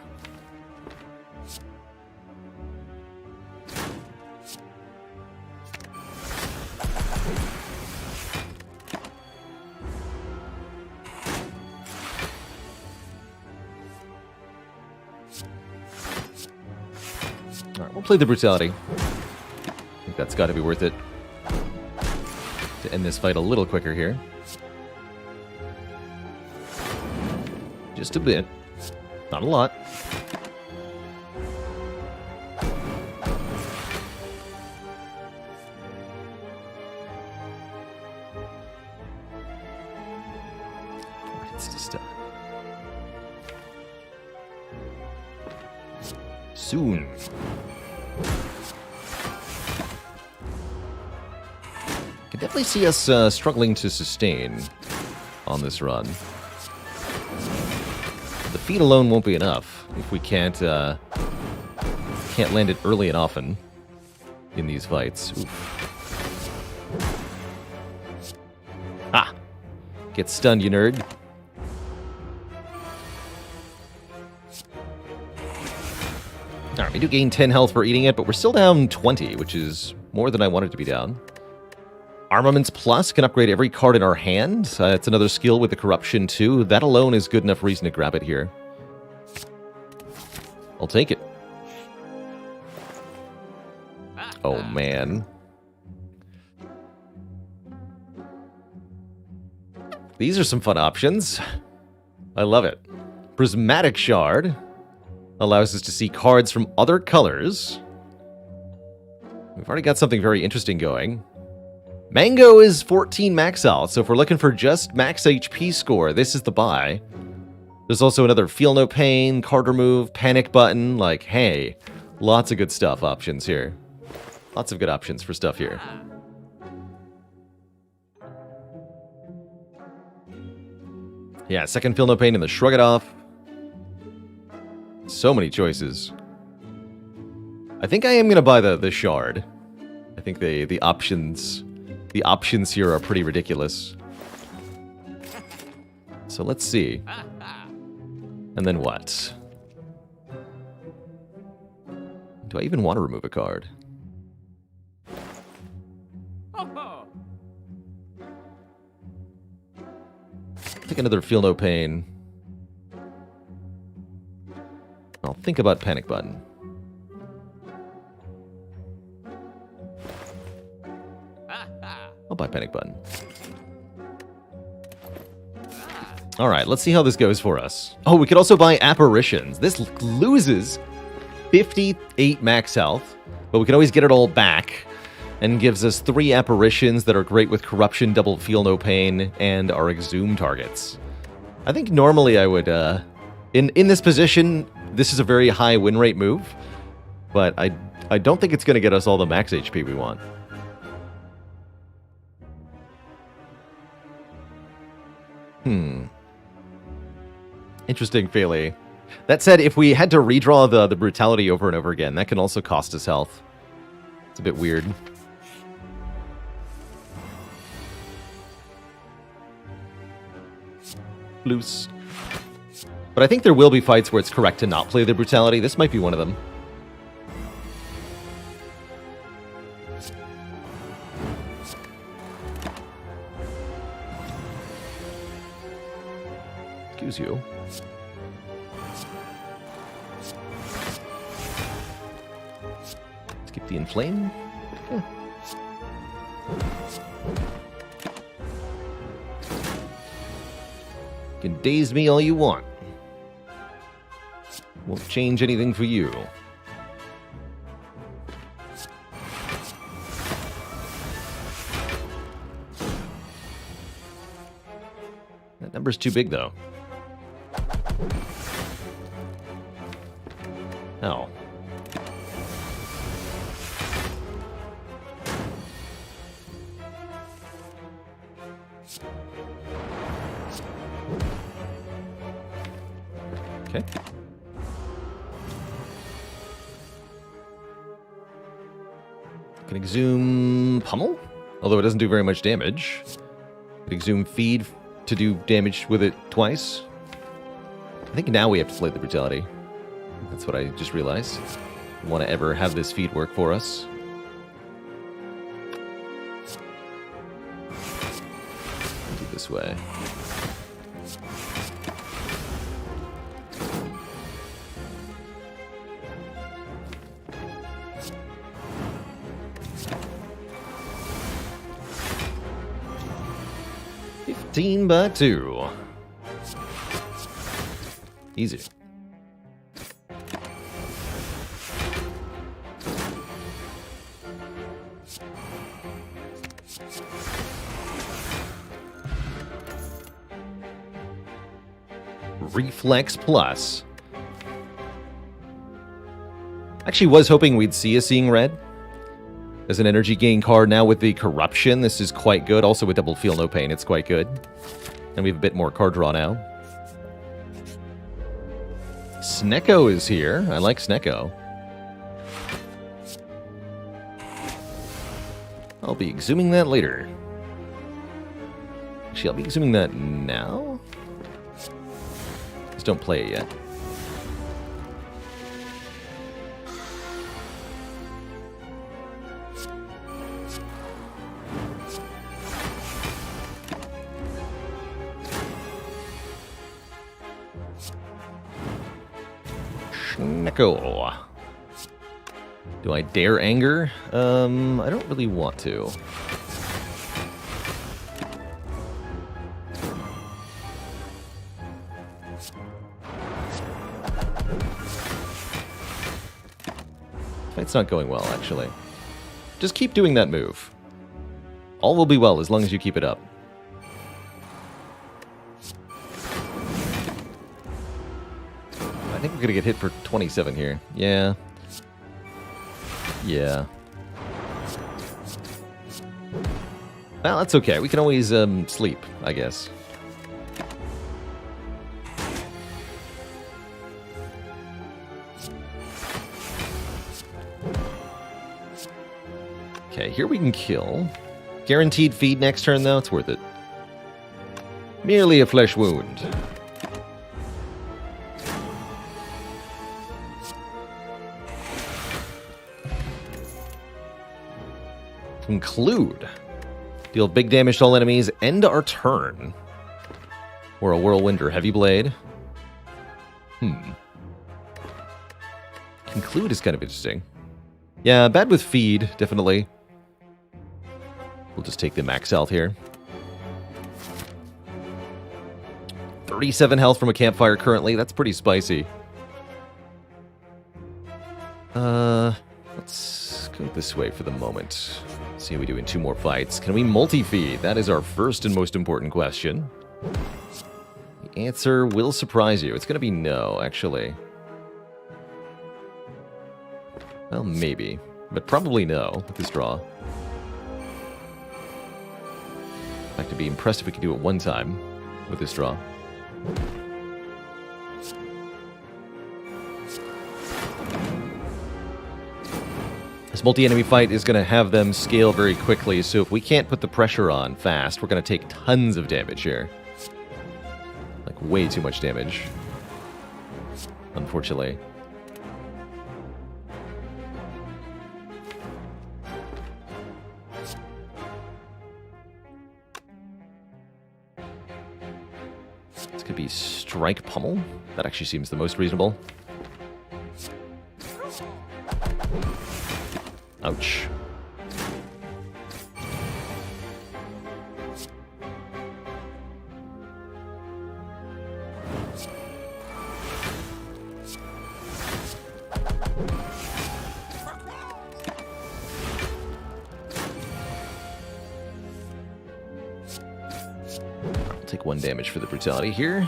Alright, we'll play the brutality. I think that's got to be worth it. To end this fight a little quicker here. Just a bit. Not a lot. It's just soon. Can definitely see us struggling to sustain on this run. The feet alone won't be enough if we can't land it early and often in these fights. Oof. Ah! Get stunned, you nerd. Alright, we do gain 10 health for eating it, but we're still down 20, which is more than I wanted to be down. Armaments Plus can upgrade every card in our hand. It's another skill with the Corruption too. That alone is good enough reason to grab it here. I'll take it. Oh man. These are some fun options. I love it. Prismatic Shard allows us to see cards from other colors. We've already got something very interesting going. Mango is 14 max out, so if we're looking for just max HP score, this is the buy. There's also another Feel No Pain, card remove, panic button, like, hey, lots of good stuff options here. Lots of good options for stuff here. Yeah, second Feel No Pain and the Shrug It Off. So many choices. I think I am going to buy the Shard. I think the options here are pretty ridiculous. So let's see. And then what? Do I even want to remove a card? Take another Feel No Pain. I'll think about Panic Button. I'll buy Panic Button. Alright, let's see how this goes for us. Oh, we could also buy Apparitions. This loses 58 max health, but we can always get it all back. And gives us 3 Apparitions that are great with Corruption, double Feel No Pain, and our Exhume targets. I think normally I would, in this position, this is a very high win rate move, but I don't think it's going to get us all the max HP we want. Interesting, Feely. That said, if we had to redraw the Brutality over and over again, that can also cost us health. It's a bit weird. Loose. But I think there will be fights where it's correct to not play the Brutality. This might be one of them. Excuse you. Let's keep the Inflame. Yeah. You can daze me all you want. Won't change anything for you. That number's too big, though. Oh. Okay. Can Exhume Pummel? Although it doesn't do very much damage. Can Exhume Feed to do damage with it twice. I think now we have to Slay the Brutality. That's what I just realized. I want to ever have this feed work for us. Do it this way. By 2. Easy. Reflex Plus. Actually was hoping we'd see a Seeing Red as an energy gain card. Now with the Corruption, this is quite good. Also with double Feel No Pain, it's quite good. And we have a bit more card draw now. Snecko is here. I like Snecko. I'll be exhuming that later. Actually, I'll be exhuming that now. Just don't play it yet. Snecko. Do I dare anger? I don't really want to. Fight's not going well, actually. Just keep doing that move. All will be well as long as you keep it up. I think we're gonna get hit for 27 here. Yeah. Yeah. Well, that's okay. We can always sleep, I guess. Okay, here we can kill. Guaranteed feed next turn, though. It's worth it. Merely a flesh wound. Conclude. Deal big damage to all enemies. End our turn. Or a whirlwind or heavy blade. Conclude is kind of interesting. Yeah, bad with feed, definitely. We'll just take the max health here. 37 health from a campfire currently. That's pretty spicy. Let's go this way for the moment. See how we do in 2 more fights. Can we multi-feed? That is our first and most important question. The answer will surprise you. It's going to be no, actually. Well, maybe. But probably no with this draw. In fact, I'd be impressed if we could do it one time with this draw. This multi-enemy fight is going to have them scale very quickly, so if we can't put the pressure on fast, we're going to take tons of damage here. Like, way too much damage. Unfortunately. This could be Strike Pummel. That actually seems the most reasonable. Ouch. I'll take 1 damage for the brutality here.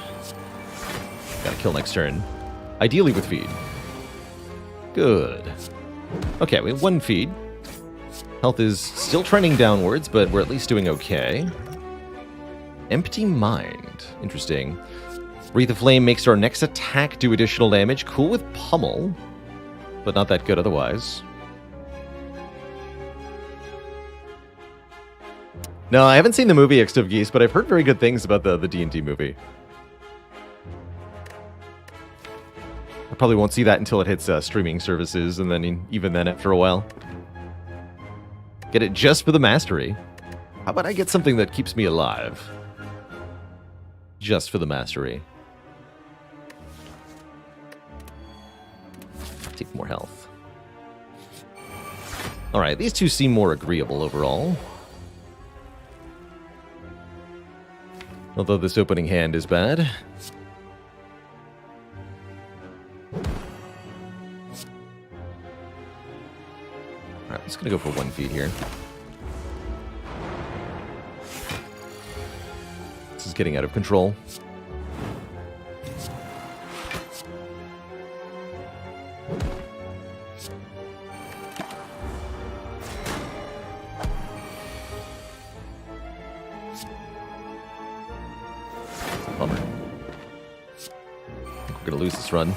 Gotta kill next turn. Ideally with feed. Good. Okay, we have 1 feed. Health is still trending downwards, but we're at least doing okay. Empty Mind. Interesting. Wreath of Flame makes our next attack do additional damage. Cool with Pummel, but not that good otherwise. No, I haven't seen the movie Extive Geese, but I've heard very good things about the D&D movie. I probably won't see that until it hits streaming services, and then even then after a while. Get it just for the mastery. How about I get something that keeps me alive? Just for the mastery. Take more health. Alright, these two seem more agreeable overall. Although this opening hand is bad. Alright, I'm just gonna go for 1 feed here. This is getting out of control. Bummer. I think we're gonna lose this run.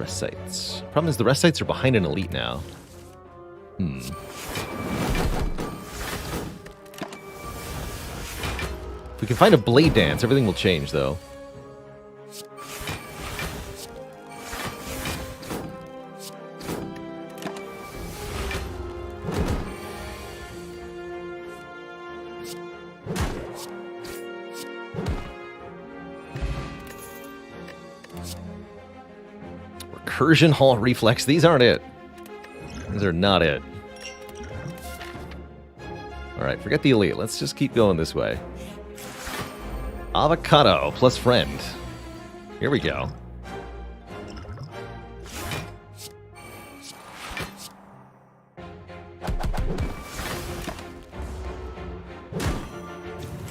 Sites. Problem is the rest sites are behind an elite now. If we can find a blade dance, everything will change though. Recursion Hall Reflex. These aren't it. These are not it. Alright, forget the elite. Let's just keep going this way. Avocado plus friend. Here we go.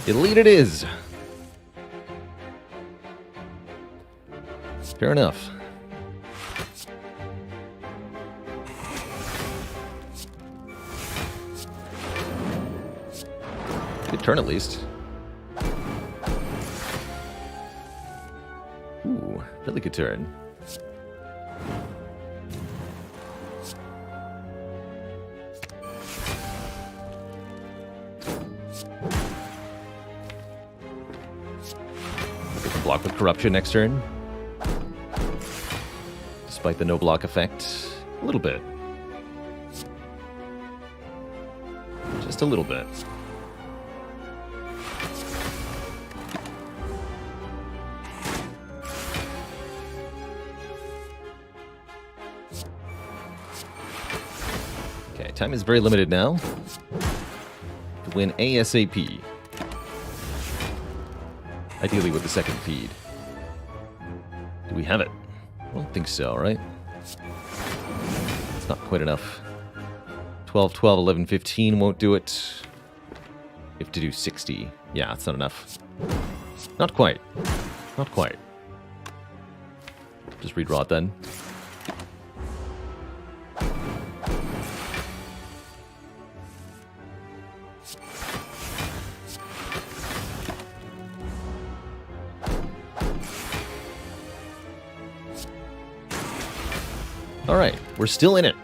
Elite it is. Fair enough. Good turn, at least. Ooh, really good turn. We can block with corruption next turn. Despite the no block effect. A little bit. Just a little bit. Okay, time is very limited now. To win ASAP. Ideally with the second feed. Do we have it? I don't think so, right? It's not quite enough. 12, 12, 11, 15 won't do it. You have to do 60. Yeah, it's not enough. Not quite. Not quite. Just redraw it then. Alright, we're still in it.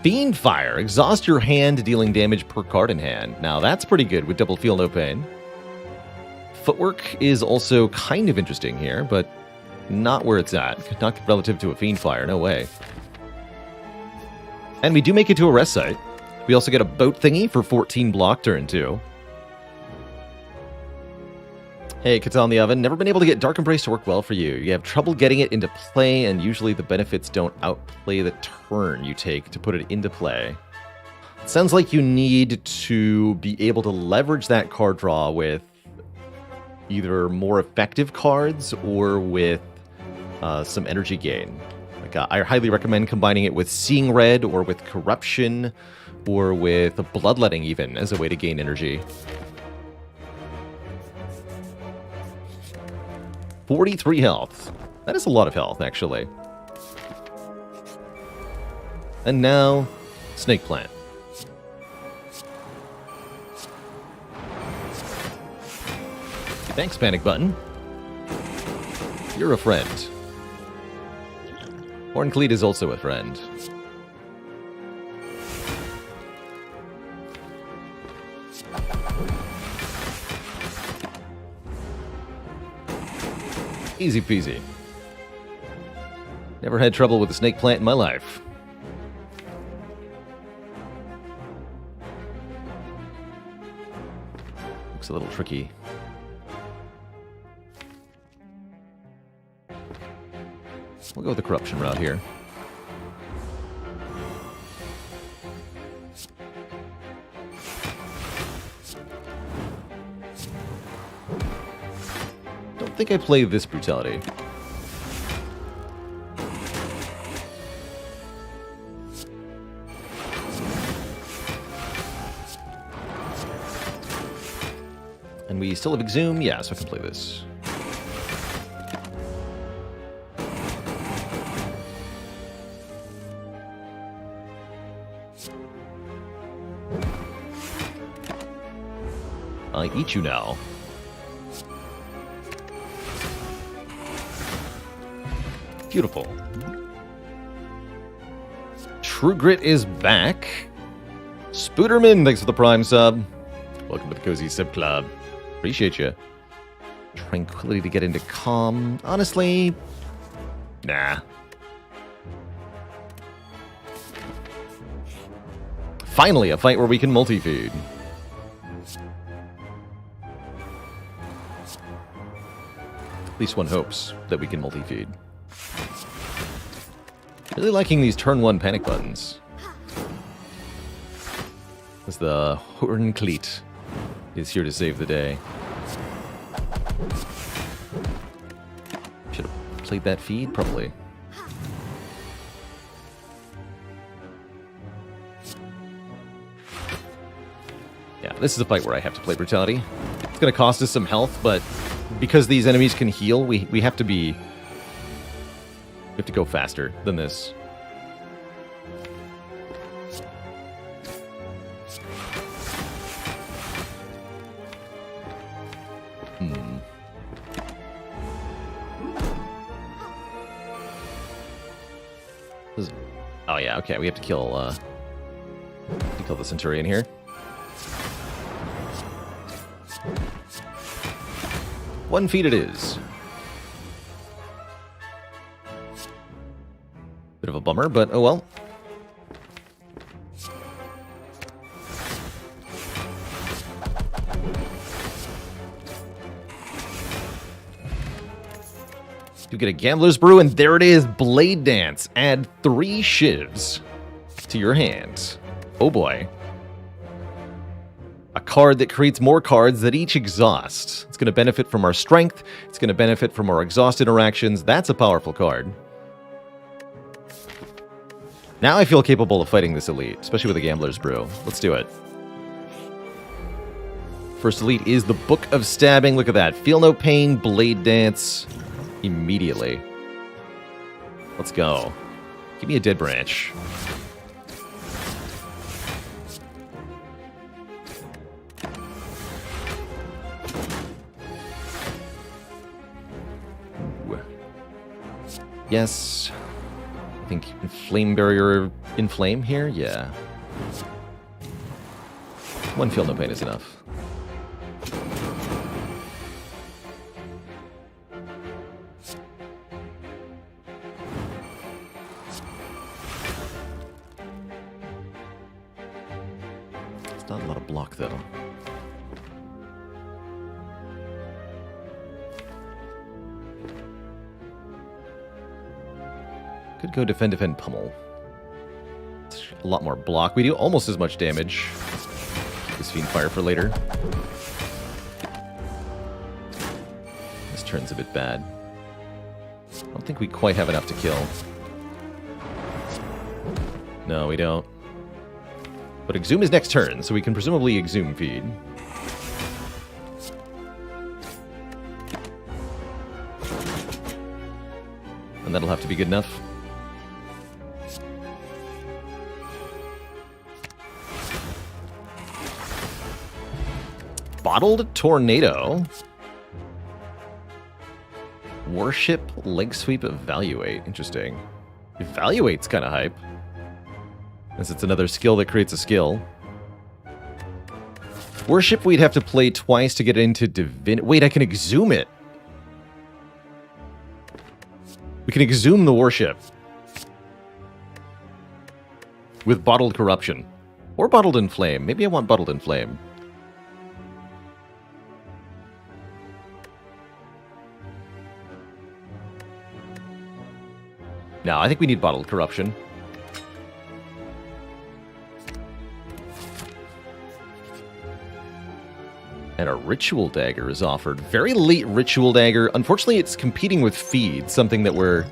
Fiend Fire. Exhaust your hand, dealing damage per card in hand. Now that's pretty good with double feel no pain. Footwork is also kind of interesting here, but not where it's at. Not relative to a Fiend Fire, no way. And we do make it to a rest site. We also get a boat thingy for 14 block turn 2. Hey, Kata on the Oven. Never been able to get Dark Embrace to work well for you. You have trouble getting it into play, and usually the benefits don't outplay the turn you take to put it into play. It sounds like you need to be able to leverage that card draw with either more effective cards or with some energy gain. Like I highly recommend combining it with Seeing Red or with Corruption or with Bloodletting even as a way to gain energy. 43 health. That is a lot of health, actually. And now, Snake Plant. Thanks, Panic Button. You're a friend. Horncleat is also a friend. Easy peasy. Never had trouble with a snake plant in my life. Looks a little tricky. We'll go with the corruption route here. I think I play this brutality. And we still have Exhume? Yeah, so I can play this. I eat you now. Beautiful. True Grit is back. Spooderman, thanks for the Prime sub. Welcome to the Cozy Sub Club. Appreciate you. Tranquility to get into Calm. Honestly, nah. Finally, a fight where we can multi-feed. At least one hopes that we can multi-feed. Really liking these turn 1 panic buttons. As the Horncleat is here to save the day. Should have played that feed, probably. Yeah, this is a fight where I have to play Brutality. It's going to cost us some health, but because these enemies can heal, we have to be We have to go faster than this. Oh yeah, okay, we have to kill the Centurion here. One feat it is. Bit of a bummer, but oh well. You get a Gambler's Brew, and there it is, Blade Dance. Add 3 shivs to your hand. Oh boy. A card that creates more cards that each exhaust. It's going to benefit from our strength. It's going to benefit from our exhaust interactions. That's a powerful card. Now I feel capable of fighting this elite, especially with a Gambler's Brew. Let's do it. First elite is the Book of Stabbing. Look at that. Feel no pain, Blade Dance. Immediately. Let's go. Give me a dead branch. Ooh. Yes. I think Flame Barrier Inflame here? Yeah. 1 Feel No Pain is enough. Not a lot of block, though. Could go defend, pummel. It's a lot more block. We do almost as much damage. Keep this Fiend Fire for later. This turn's a bit bad. I don't think we quite have enough to kill. No, we don't. But Exhume is next turn, so we can presumably Exhume feed. And that'll have to be good enough. Bottled Tornado. Worship, Leg Sweep, Evaluate. Interesting. Evaluate's kind of hype. As it's another skill that creates a skill. Worship, we'd have to play twice to get into Divinity. Wait, I can Exhume it. We can Exhume the Worship. With Bottled Corruption. Or Bottled Inflame. Maybe I want Bottled Inflame. No, I think we need Bottled Corruption. And a Ritual Dagger is offered. Very late Ritual Dagger. Unfortunately, it's competing with Feed, something that we're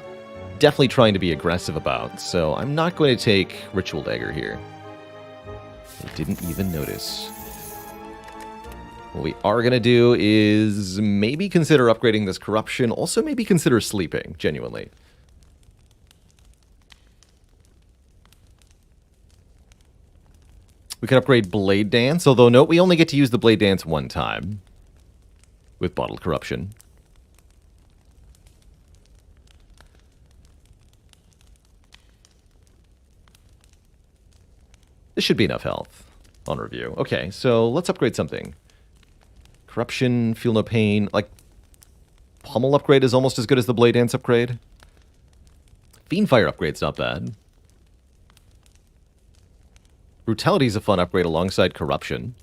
definitely trying to be aggressive about. So I'm not going to take Ritual Dagger here. I didn't even notice. What we are going to do is maybe consider upgrading this Corruption. Also maybe consider sleeping, genuinely. We could upgrade Blade Dance, although note, we only get to use the Blade Dance 1 time. With Bottled Corruption. This should be enough health on review. Okay, so let's upgrade something. Corruption, Feel No Pain. Like, Pummel upgrade is almost as good as the Blade Dance upgrade. Fiend Fire upgrade's not bad. Brutality is a fun upgrade alongside Corruption.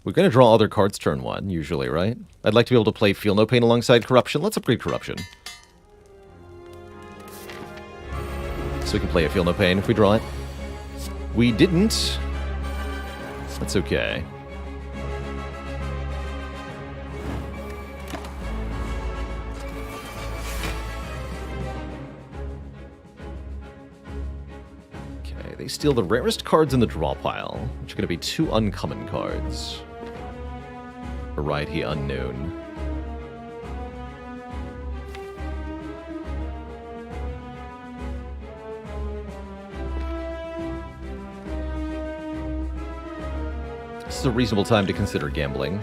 We're going to draw other cards turn 1, usually, right? I'd like to be able to play Feel No Pain alongside Corruption. Let's upgrade Corruption. So we can play a Feel No Pain if we draw it. We didn't. That's okay. They steal the rarest cards in the draw pile, which are going to be 2 uncommon cards. Variety Unknown. This is a reasonable time to consider gambling.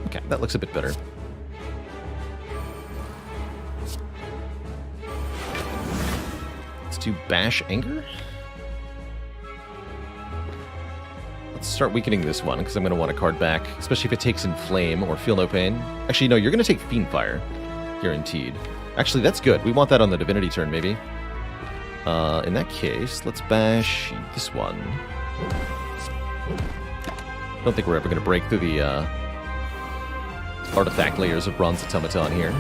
Okay, that looks a bit better. Let's do Bash Anger. Let's start weakening this one, because I'm going to want a card back, especially if it takes Inflame or Feel No Pain. Actually, no, you're going to take Fiendfire. Guaranteed. Actually, that's good. We want that on the Divinity turn, maybe. In that case, let's bash this one. I don't think we're ever going to break through the artifact layers of Bronze Automaton here.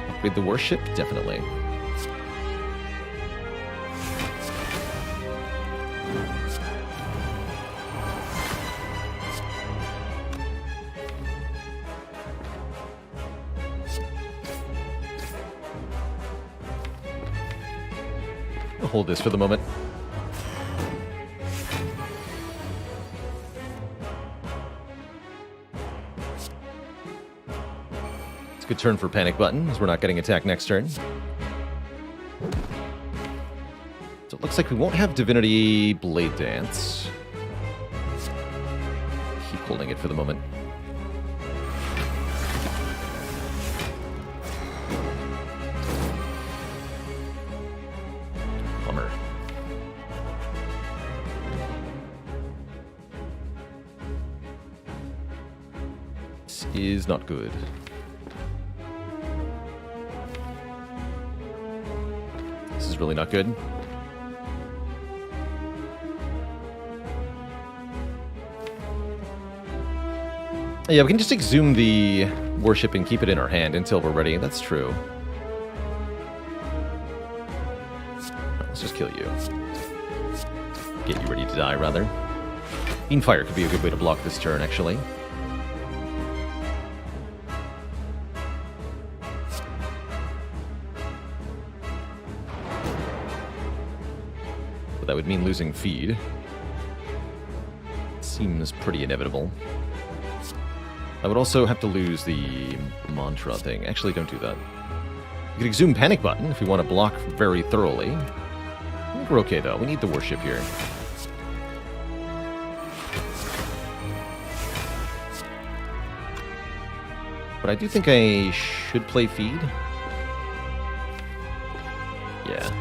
Upgrade the Worship? Definitely. I'll hold this for the moment. It's a good turn for Panic Button, as we're not getting attacked next turn. So it looks like we won't have Divinity Blade Dance. Keep holding it for the moment. Bummer. This is not good. This is really not good. Yeah, we can just exhume the Worship and keep it in our hand until we're ready. That's true. Let's just kill you. Get you ready to die, rather. Fiendfire could be a good way to block this turn, actually. But that would mean losing feed. Seems pretty inevitable. I would also have to lose the mantra thing. Actually, don't do that. You could exhume Panic Button if you want to block very thoroughly. I think we're okay, though. We need the Worship here. But I do think I should play Feed. Yeah.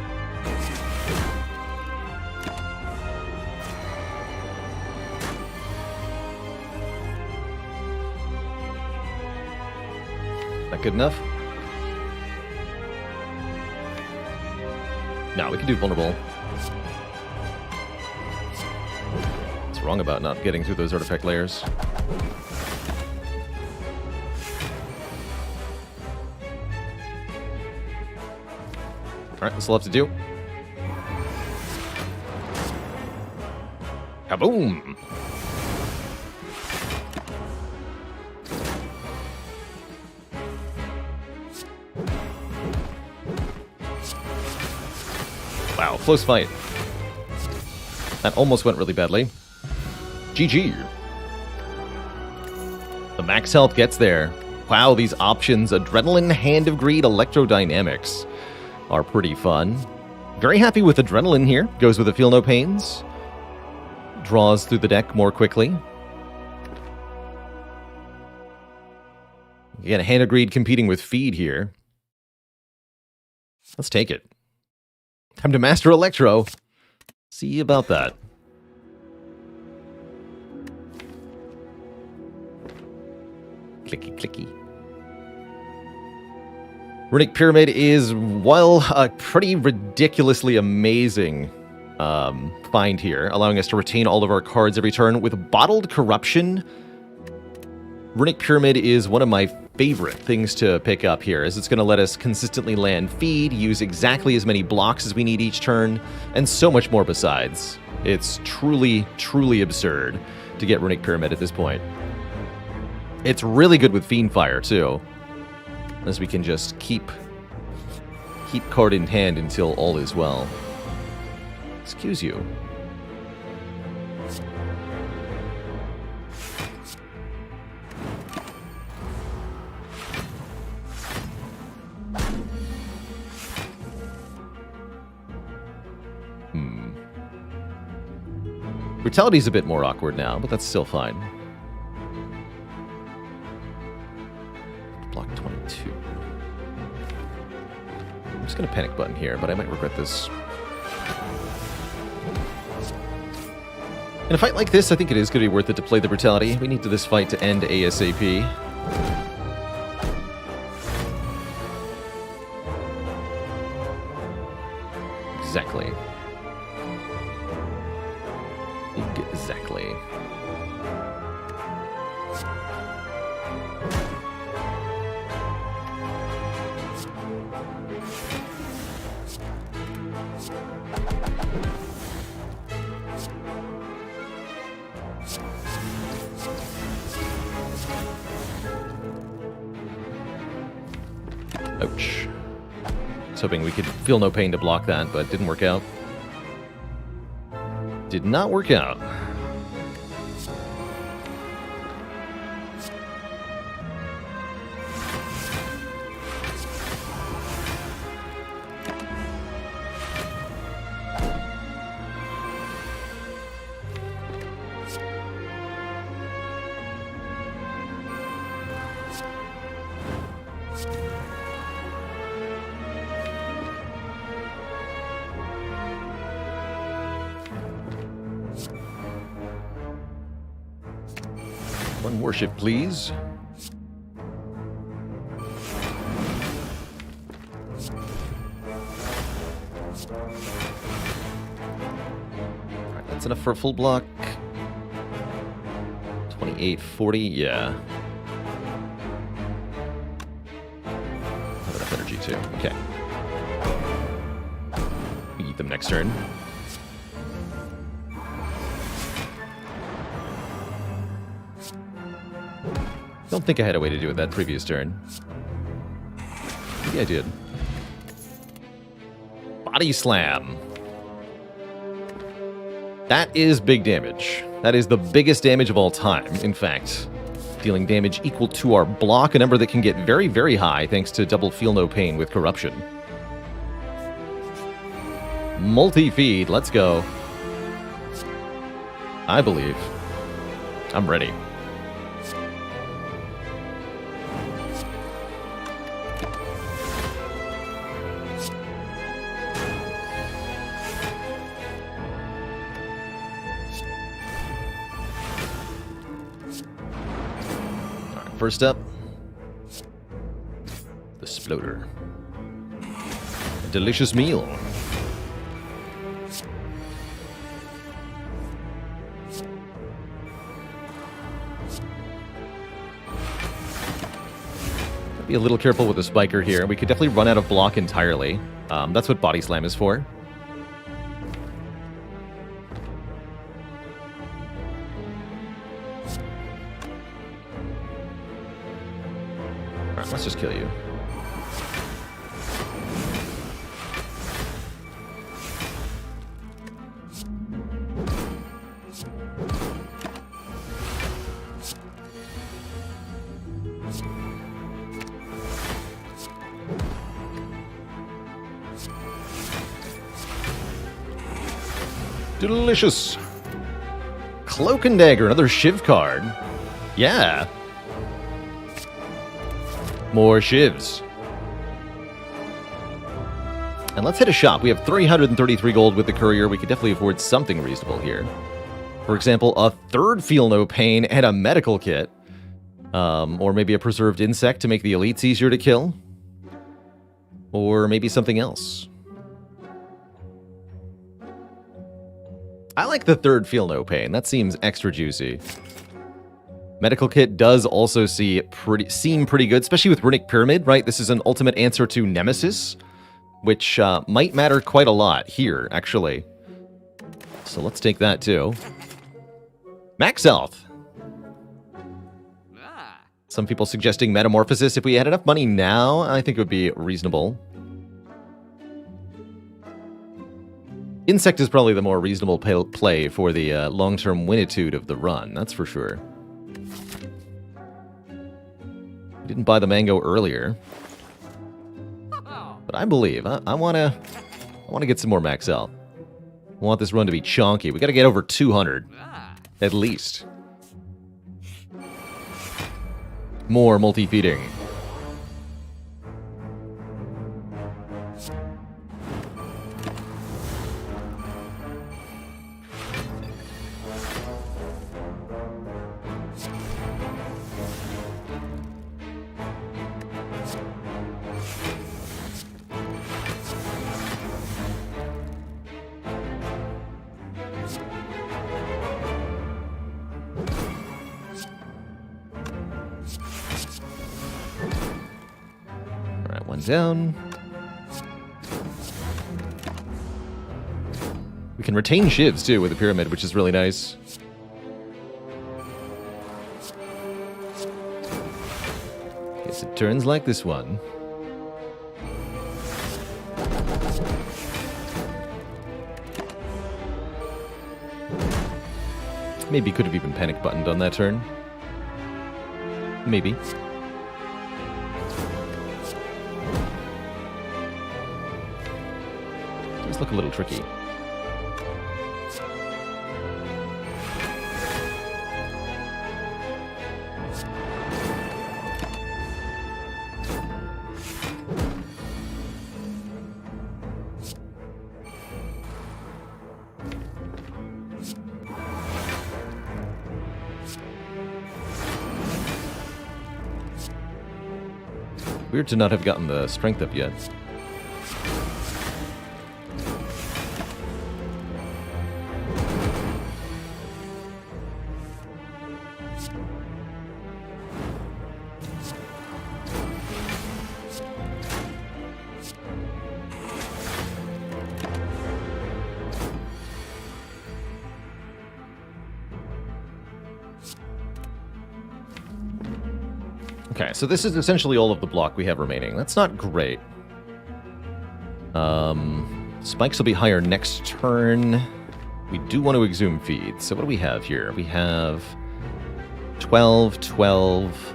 Not good enough? No, we can do Vulnerable. What's wrong about not getting through those artifact layers? Alright, this will have to do. Kaboom! Wow, close fight. That almost went really badly. GG. The max health gets there. Wow, these options, Adrenaline, Hand of Greed, Electrodynamics, are pretty fun. Very happy with Adrenaline here. Goes with the Feel No Pains. Draws through the deck more quickly. Again, Hand of Greed competing with Feed here. Let's take it. Time to master Electro. See about that. Clicky, clicky. Runic Pyramid is, well, a pretty ridiculously amazing find here, allowing us to retain all of our cards every turn. With Bottled Corruption, Runic Pyramid is one of my favorite things to pick up here, as it's going to let us consistently land Feed, use exactly as many blocks as we need each turn, and so much more besides. It's truly, truly absurd to get Runic Pyramid at this point. It's really good with Fiendfire, too, as we can just keep keep card in hand until all is well. Excuse you. Brutality's a bit more awkward now, but that's still fine. Block 22. I'm just going to panic button here, but I might regret this. In a fight like this, I think it is going to be worth it to play the Brutality. We need this fight to end ASAP. Exactly. Exactly. Ouch. I was hoping we could feel no pain to block that, but it didn't work out. Did not work out. One worship, please. Alright, that's enough for a full block. 28, 40, yeah. Have enough energy too. Okay. We eat them next turn. Don't think I had a way to do it that previous turn. Maybe I did. Body Slam. That is big damage. That is the biggest damage of all time, in fact. Dealing damage equal to our block, a number that can get very, very high thanks to double Feel No Pain with Corruption. Multi-feed, let's go. I believe. I'm ready. First up, the Sploder. A delicious meal. Be a little careful with the Spiker here. We could definitely run out of block entirely. That's what Body Slam is for. Let's just kill you. Delicious. Cloak and Dagger, another Shiv card. Yeah. More Shivs. And let's hit a shop. We have 333 gold with the Courier. We could definitely afford something reasonable here. For example, a third Feel No Pain and a medical kit. Or maybe a preserved insect to make the elites easier to kill. Or maybe something else. I like the third Feel No Pain. That seems extra juicy. Medical Kit does also seem pretty good, especially with Runic Pyramid, right? This is an ultimate answer to Nemesis, which might matter quite a lot here, actually. So let's take that, too. Max Health. Some people suggesting Metamorphosis. If we had enough money now, I think it would be reasonable. Insect is probably the more reasonable play for the long-term winitude of the run, that's for sure. Didn't buy the mango earlier. But I believe, I wanna get some more max L. I want this run to be chonky. We gotta get over 200. At least. More multi-feeding. One down. We can retain shivs too with the pyramid, which is really nice. Guess it turns like this one. Maybe could have even panic buttoned on that turn. Maybe. Look a little tricky. Weird to not have gotten the strength up yet. Okay, so this is essentially all of the block we have remaining. That's not great. Spikes will be higher next turn. We do want to exhume feed. So what do we have here? We have 12, 12,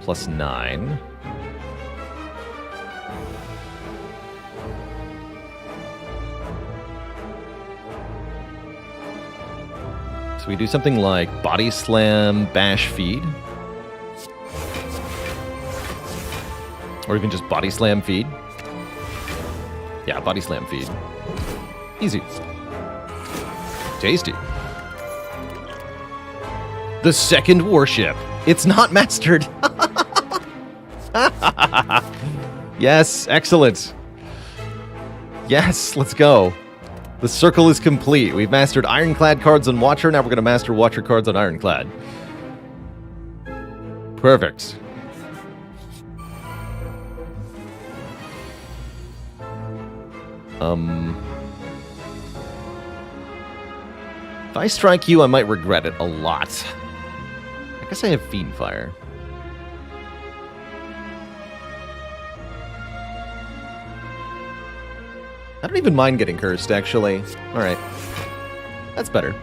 plus 9. So we do something like Body Slam, Bash, Feed. Or even just Body Slam, Feed. Yeah, Body Slam, Feed. Easy. Tasty. The second warship. It's not mastered. Yes, excellent. Yes, let's go. The circle is complete. We've mastered Ironclad cards on Watcher. Now we're going to master Watcher cards on Ironclad. Perfect. If I strike you, I might regret it a lot. I guess I have Fiend Fire. I don't even mind getting cursed, actually. Alright. That's better.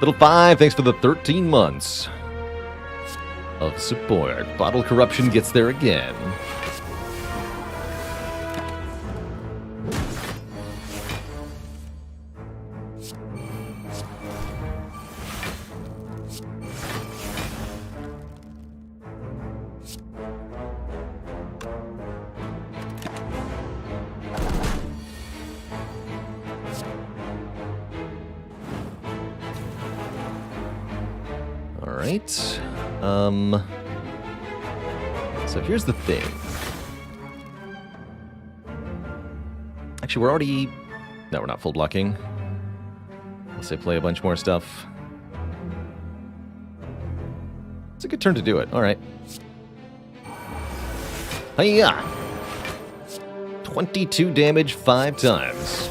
Little 5, thanks for the 13 months of support. Bottle Corruption gets there again. Alright. So here's the thing. Actually, we're already... No, we're not full blocking. I'll say play a bunch more stuff. It's a good turn to do it. Alright. Hiya! 22 damage 5 times.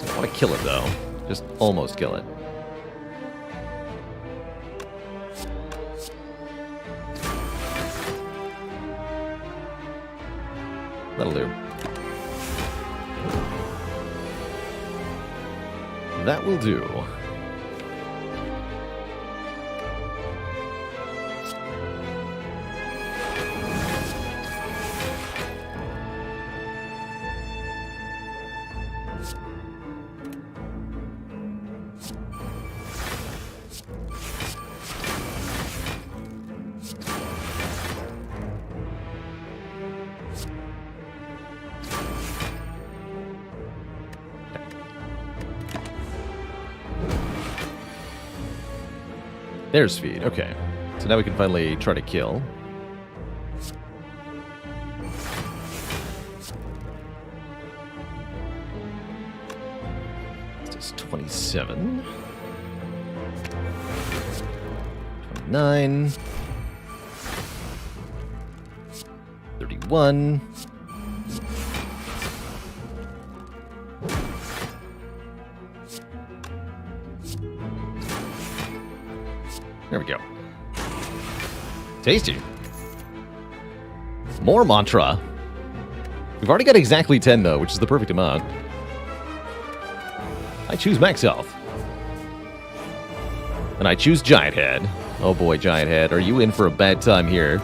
I don't want to kill it, though. Just almost kill it. That'll do. That will do. There's feed. Okay. So now we can finally try to kill. This is 27. 29. 31. There we go. Tasty. More mantra. We've already got exactly 10, though, which is the perfect amount. I choose max health. And I choose Giant Head. Oh boy, Giant Head, are you in for a bad time here?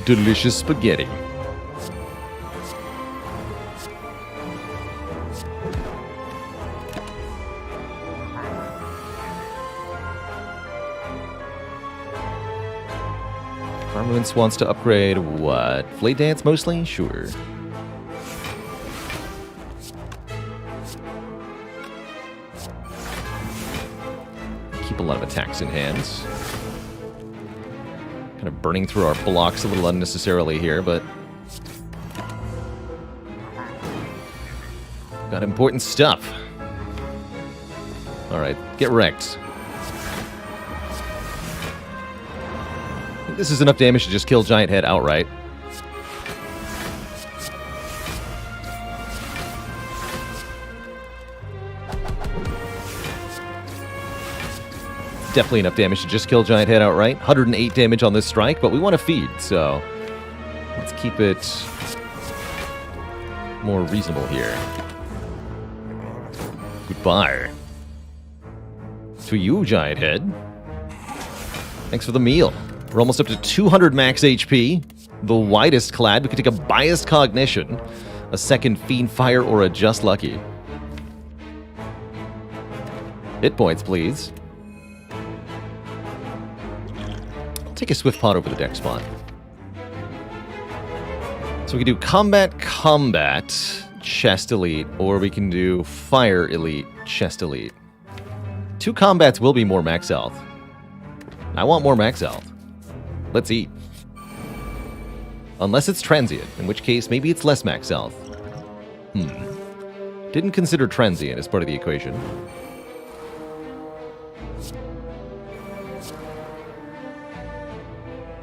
Delicious spaghetti. Armaments wants to upgrade what? Flay Dance mostly? Sure. Keep a lot of attacks in hands. Kind of burning through our blocks a little unnecessarily here, but got important stuff. Alright, get wrecked. This is enough damage to just kill Giant Head outright. Definitely enough damage to just kill Giant Head outright. 108 damage on this strike, but we want to feed, so let's keep it more reasonable here. Goodbye. To you, Giant Head. Thanks for the meal. We're almost up to 200 max HP. The widest clad. We could take a Biased Cognition, a second Fiend Fire, or a Just Lucky. Hit points, please. I'll take a Swift Pot over the deck spot. So we can do Combat, Chest Elite, or we can do Fire Elite, Chest Elite. 2 combats will be more max health. I want more max health. Let's eat. Unless it's transient, in which case maybe it's less max health. Didn't consider transient as part of the equation.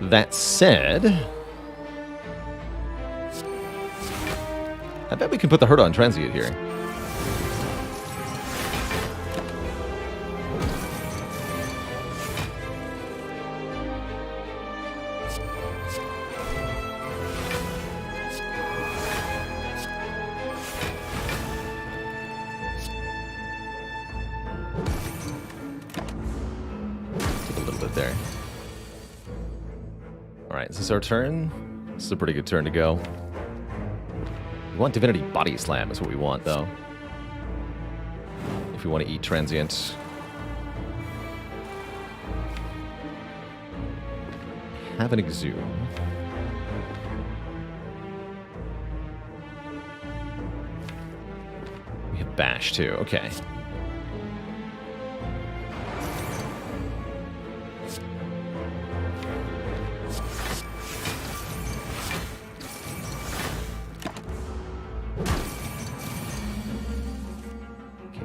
That said, I bet we can put the hurt on transient here. There. Alright, is this our turn? This is a pretty good turn to go. We want Divinity Body Slam is what we want, though. If we want to eat Transient. Have an Exhume. We have Bash, too. Okay.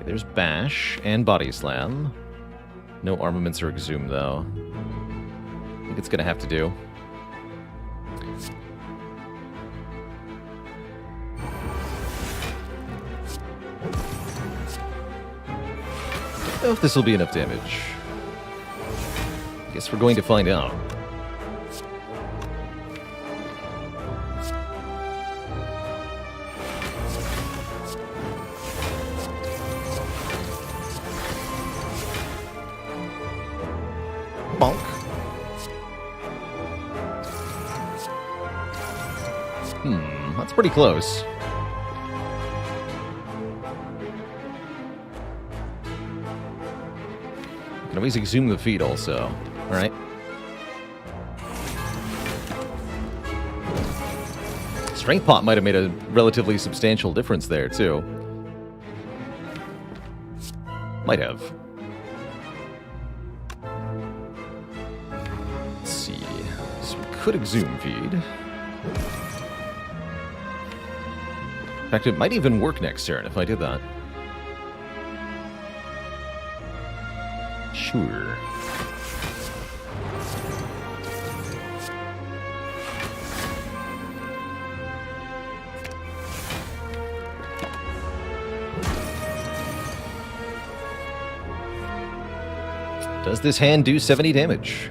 There's Bash and Body Slam. No Armaments or Exhume, though. I think it's going to have to do. Don't know if this will be enough damage. Guess we're going to find out. That's pretty close. You can always exhume the feet also. Alright. Strength pot might have made a relatively substantial difference there, too. Might have. Let's see. So we could exhume feed. In fact, it might even work next turn if I did that. Sure. Does this hand do 70 damage?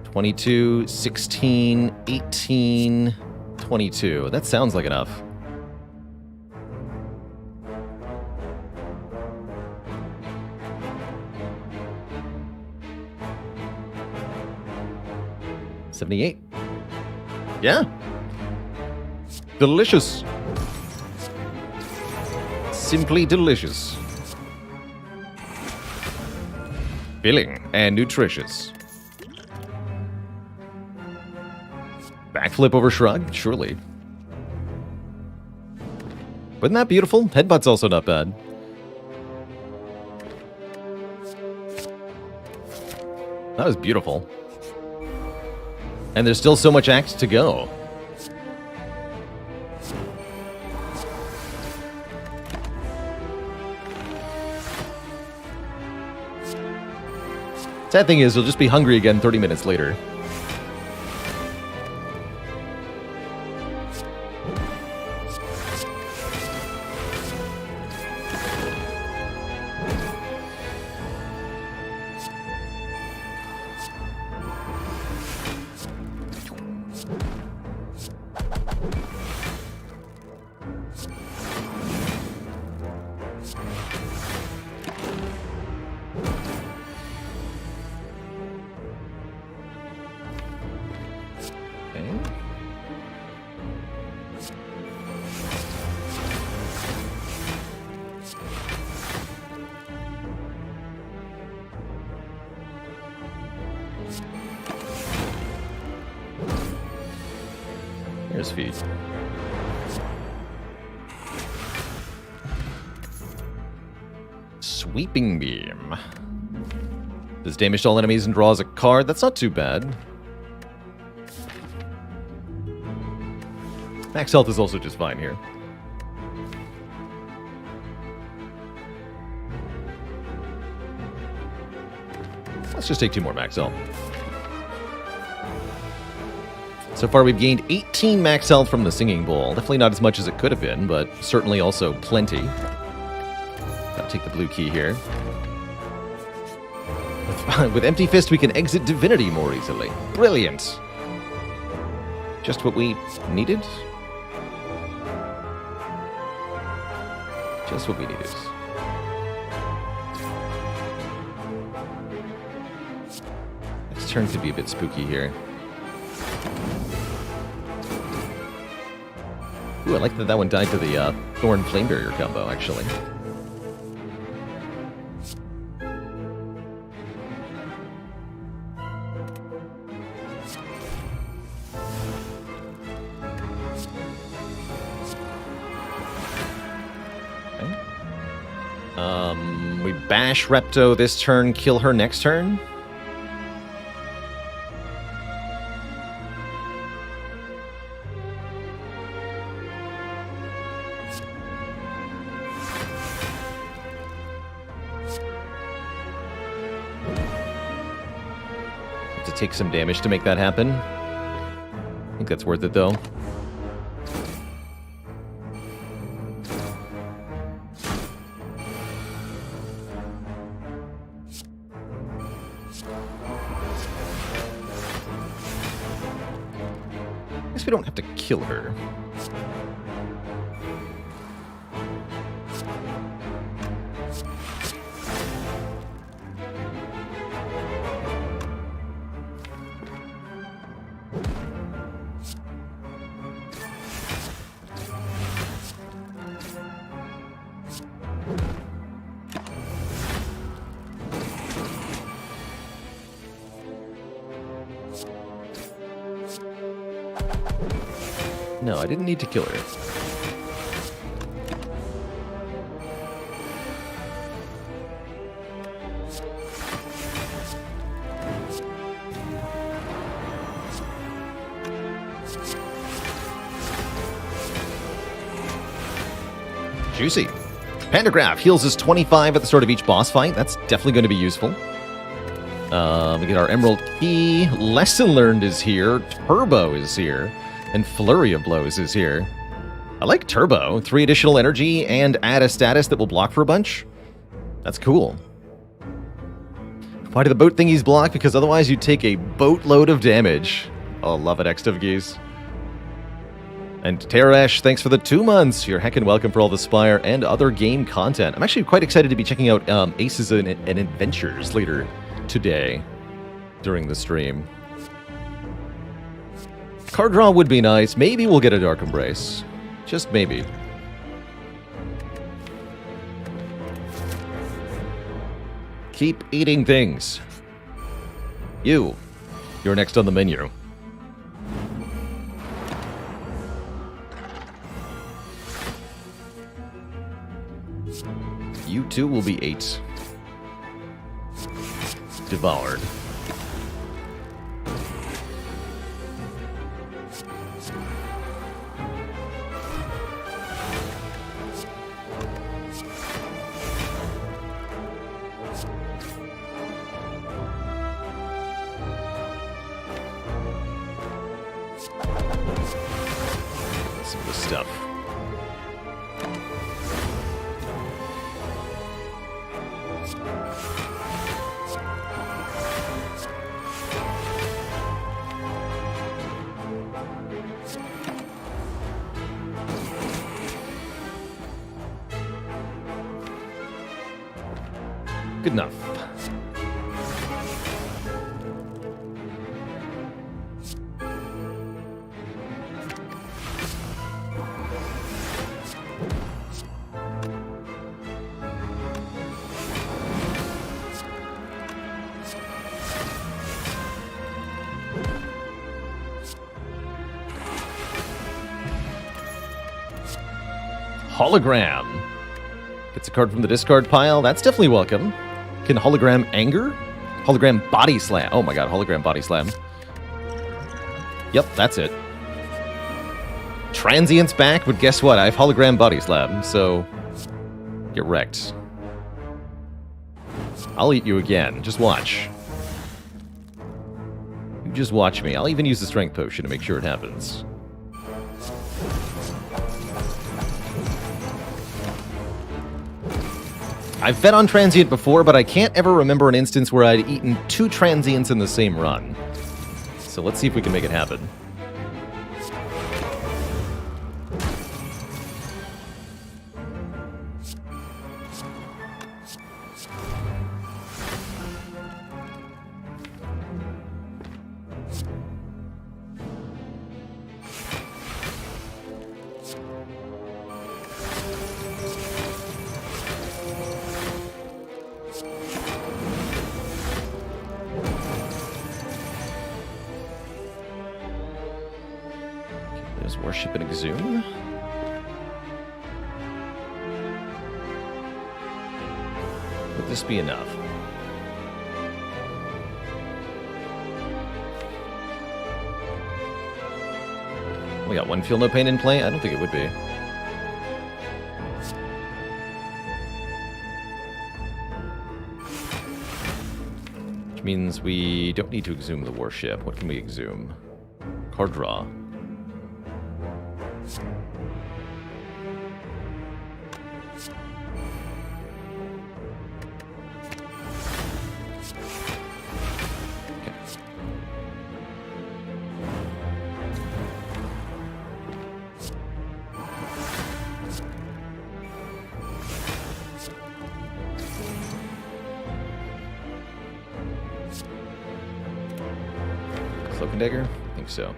22, 16, 18, 22. That sounds like enough. $78. Yeah. Delicious. Simply delicious. Filling and nutritious. Backflip over shrug? Surely. Wasn't that beautiful? Headbutt's also not bad. That was beautiful. And there's still so much act to go. Sad thing is, you'll just be hungry again 30 minutes later. Here's feed. Sweeping Beam. Does damage to all enemies and draws a card. That's not too bad. Max health is also just fine here. Let's just take 2 more max health. So far, we've gained 18 max health from the Singing Bowl. Definitely not as much as it could have been, but certainly also plenty. Gotta take the blue key here. With Empty Fist, we can exit Divinity more easily. Brilliant! Just what we needed? Just what we needed. Next turn could be a bit spooky here. Ooh, I like that one died to the Thorn Flame Barrier combo, actually. Okay. We bash Repto this turn, kill her next turn. Take some damage to make that happen. I think that's worth it, though. I guess we don't have to kill her. No, I didn't need to kill her. Juicy. Pandagraph heals us 25 at the start of each boss fight. That's definitely going to be useful. We get our Emerald Key. Lesson Learned is here. Turbo is here. And Flurry of Blows is here. I like Turbo. 3 additional energy and add a status that will block for a bunch. That's cool. Why do the boat thingies block? Because otherwise you'd take a boatload of damage. Oh, love it, X-Geese. And Tarash, thanks for the 2 months. You're heckin' welcome for all the Spire and other game content. I'm actually quite excited to be checking out Aces and Adventures later today during the stream. Card draw would be nice. Maybe we'll get a Dark Embrace. Just maybe. Keep eating things. You're next on the menu. You too will be 8. Devoured. Some of the stuff. Good enough. Hologram. Gets a card from the discard pile. That's definitely welcome. Can hologram anger? Hologram body slam. Oh my god, hologram body slam. Yep, that's it. Transient's back, but guess what? I have hologram body slam, so get wrecked. I'll eat you again. Just watch. You just watch me. I'll even use the strength potion to make sure it happens. I've fed on Transient before, but I can't ever remember an instance where I'd eaten 2 Transients in the same run. So let's see if we can make it happen. Worship and Exhume. Would this be enough? We got 1 Feel No Pain in play? I don't think it would be. Which means we don't need to exhume the Warship. What can we exhume? Card draw. Cloak and Dagger? I think so.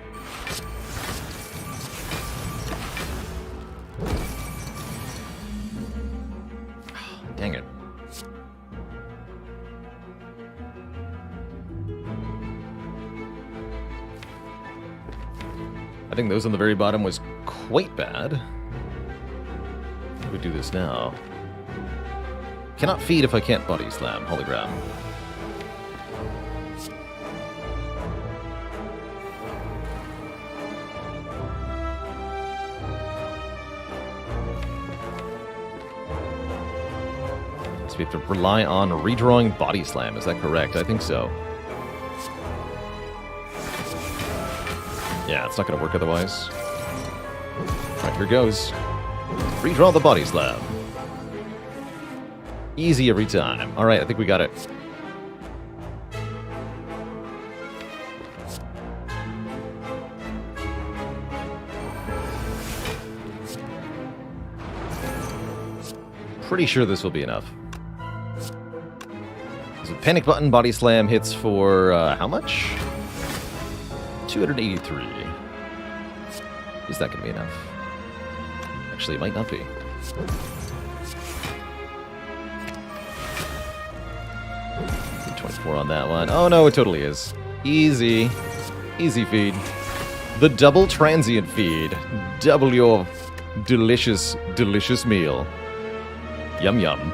Dang it. I think those on the very bottom was quite bad. We do this now. Cannot feed if I can't body slam. Hologram. So we have to rely on redrawing body slam. Is that correct? I think so. Yeah, it's not going to work otherwise. Alright, here goes. Redraw the body slam. Easy every time. Alright, I think we got it. Pretty sure this will be enough. So panic button, body slam hits for how much? 283. Is that going to be enough? Actually, it might not be. 24 on that one. Oh no, it totally is. Easy. Easy feed. The double transient feed. Double your delicious, delicious meal. Yum yum.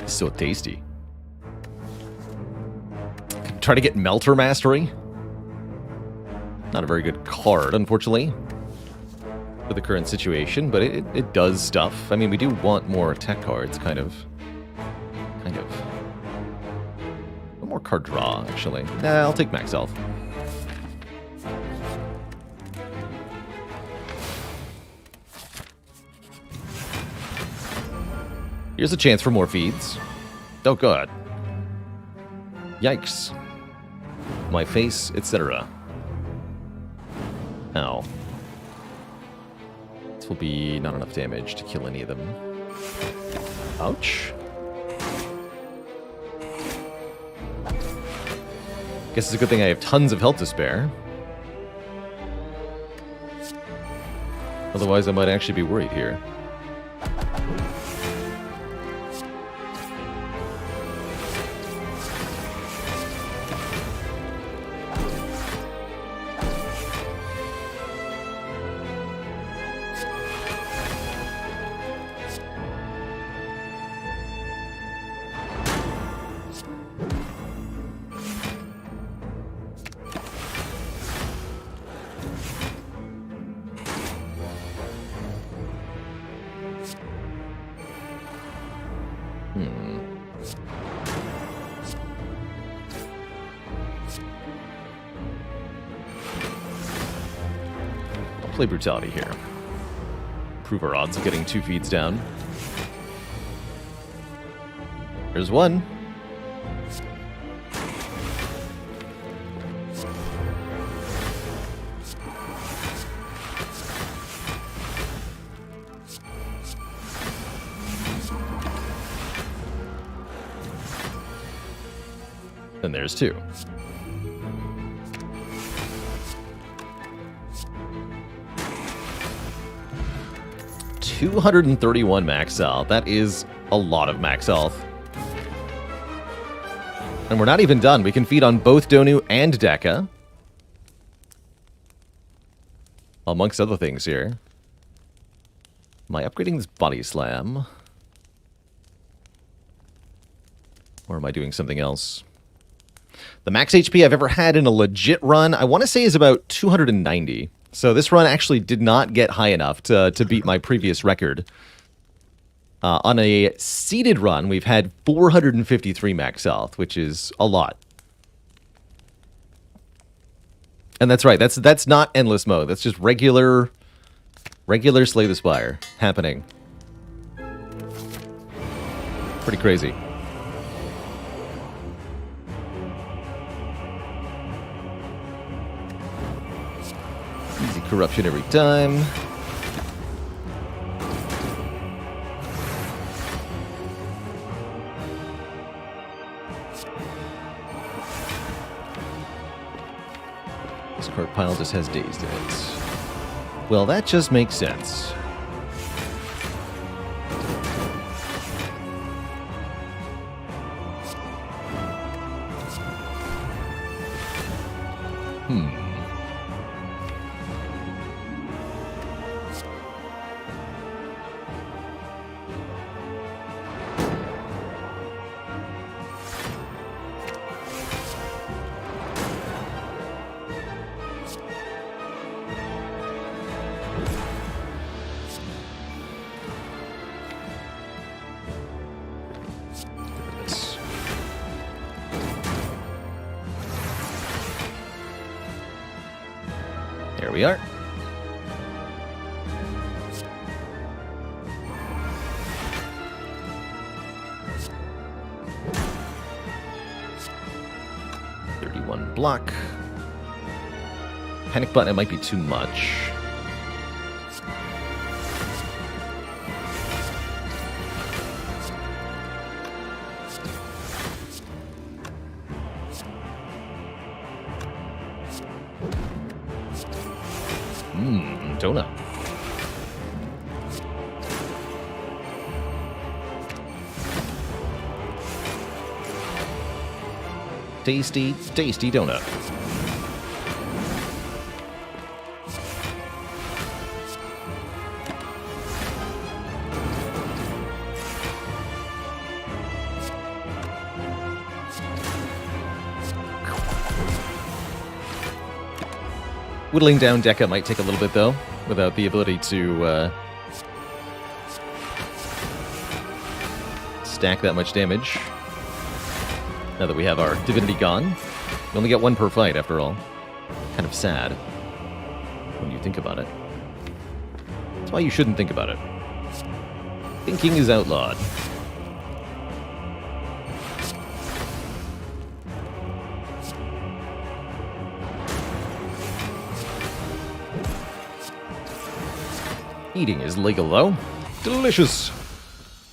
So tasty. Try to get Melter Mastery. Not a very good card, unfortunately, for the current situation, but it does stuff. I mean, we do want more attack cards, kind of. One more card draw, actually. Nah, I'll take Max Health. Here's a chance for more feeds. Oh god. Yikes. My face, etc. Ow. This will be not enough damage to kill any of them. Ouch. Guess it's a good thing I have tons of health to spare. Otherwise I might actually be worried here. Play Brutality here. Improve our odds of getting 2 feeds down. There's one. And there's 2. 231 max health. That is a lot of max health. And we're not even done. We can feed on both Donu and Deka. Amongst other things here. Am I upgrading this body slam? Or am I doing something else? The max HP I've ever had in a legit run, I want to say, is about 290. So this run actually did not get high enough to beat my previous record. On a seeded run, we've had 453 max health, which is a lot. And that's right, that's not endless mode. That's just regular Slay the Spire happening. Pretty crazy. Easy corruption every time. This card pile just has dazed in it. Well, that just makes sense. There we are. Block. Panic button, it might be too much. Donut. Tasty, tasty donut. Whittling down Deca might take a little bit, though, without the ability to stack that much damage. Now that we have our divinity gone, we only get one per fight, after all. Kind of sad, when you think about it. That's why you shouldn't think about it. Thinking is outlawed. Eating is legal, though. Delicious!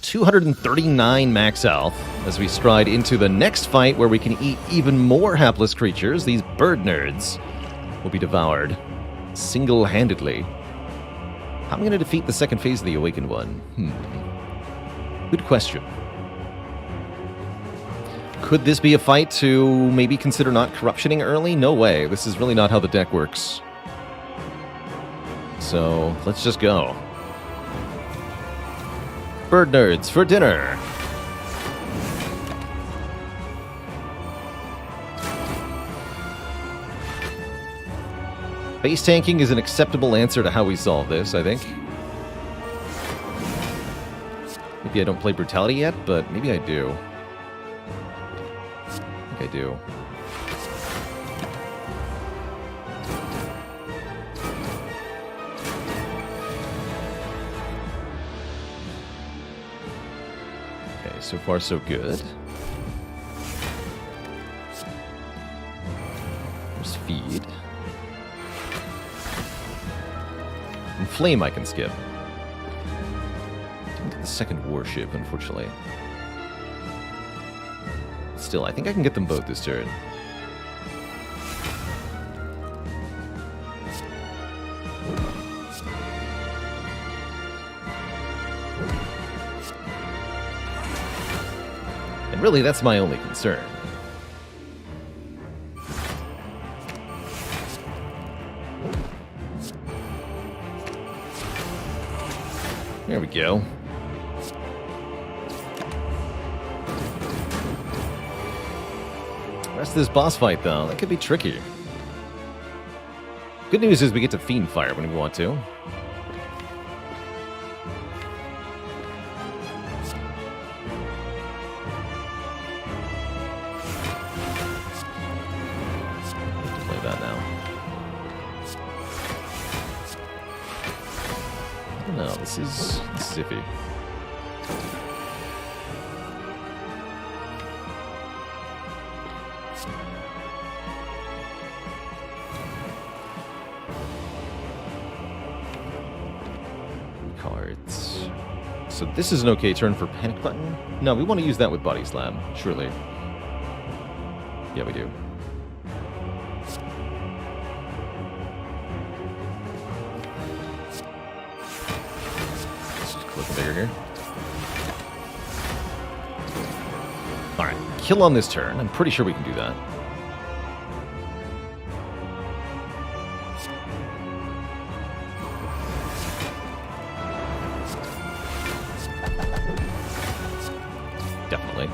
239 max health as we stride into the next fight where we can eat even more hapless creatures. These bird nerds will be devoured single-handedly. How am I going to defeat the second phase of the Awakened one? Good question. Could this be a fight to maybe consider not corruptioning early? No way. This is really not how the deck works. So, let's just go. Bird nerds for dinner. Base tanking is an acceptable answer to how we solve this, I think. Maybe I don't play Brutality yet, but maybe I do. I think I do. So far, so good. There's feed. And flame I can skip. Didn't get the second warship, unfortunately. Still, I think I can get them both this turn. Really, that's my only concern. There we go. The rest of this boss fight, though, that could be tricky. Good news is we get to Fiend Fire when we want to. This is iffy. Cards. So this is an okay turn for Panic Button? No, we want to use that with Body Slam, surely. Yeah, we do. Bigger here. Alright, kill on this turn. I'm pretty sure we can do that. definitely.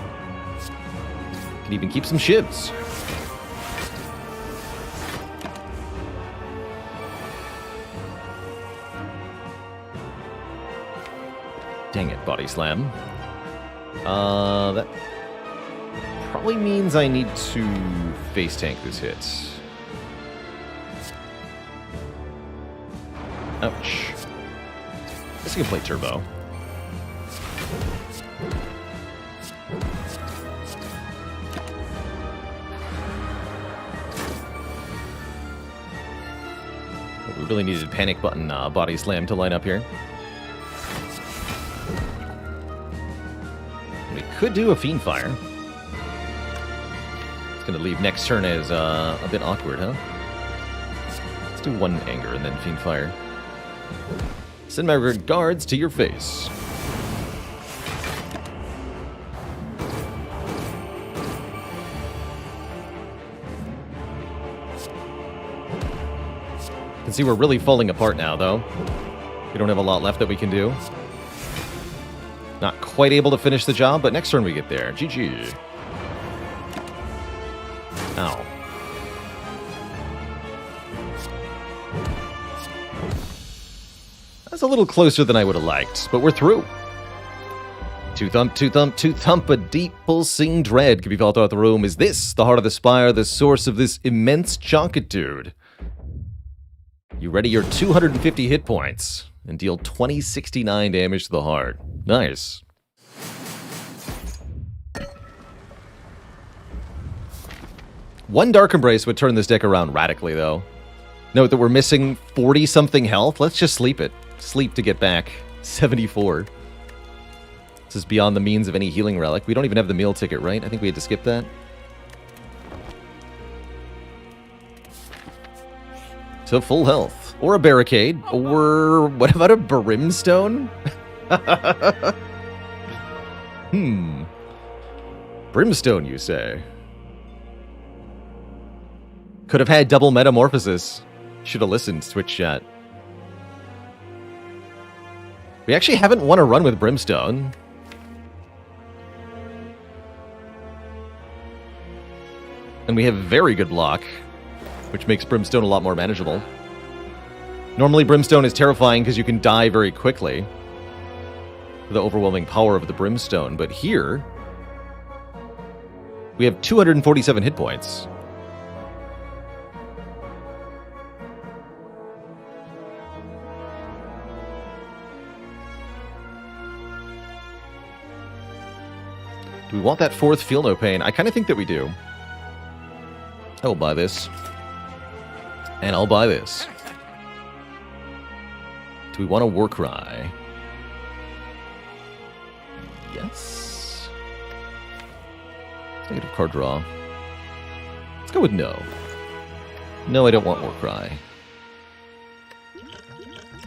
Can even keep some shivs. Dang it, Body Slam. That probably means I need to face tank this hit. Ouch. I guess I can play Turbo. But we really needed Panic Button Body Slam to line up here. We could do a Fiend Fire. It's going to leave next turn as a bit awkward, huh? Let's do one Anger and then Fiend Fire. Send my regards to your face. You can see we're really falling apart now, though. We don't have a lot left that we can do. Not quite able to finish the job, but next turn we get there. GG. Ow. That's a little closer than I would have liked, but we're through. Two thump, a deep pulsing dread can be felt throughout the room. Is this the heart of the spire, the source of this immense chonkitude? You ready your 250 hit points and deal 2069 damage to the heart. Nice. One Dark Embrace would turn this deck around radically, though. Note that we're missing 40-something health. Let's just sleep it. Sleep to get back 74. This is beyond the means of any healing relic. We don't even have the meal ticket, right? I think we had to skip that. So full health. Or a barricade. Or what about a brimstone? Brimstone, you say? Could have had double metamorphosis. Should have listened, Twitch chat. We actually haven't won a run with Brimstone. And we have very good block, which makes Brimstone a lot more manageable. Normally Brimstone is terrifying because you can die very quickly. The overwhelming power of the Brimstone. But here, we have 247 hit points. Do we want that fourth Feel No Pain? I kind of think that we do. I will buy this. And I'll buy this. Do we want a Warcry? Yes. Negative card draw. Let's go with no. No, I don't want Warcry.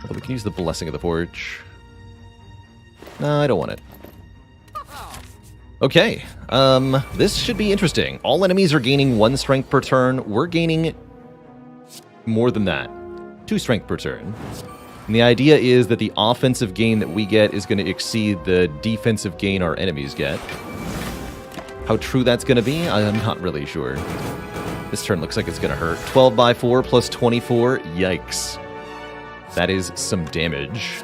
Although we can use the Blessing of the Forge. No, I don't want it. Okay, this should be interesting. All enemies are gaining 1 strength per turn. We're gaining more than that. 2 strength per turn. And the idea is that the offensive gain that we get is going to exceed the defensive gain our enemies get. How true that's going to be, I'm not really sure. This turn looks like it's going to hurt. 12 by 4 plus 24, yikes. That is some damage.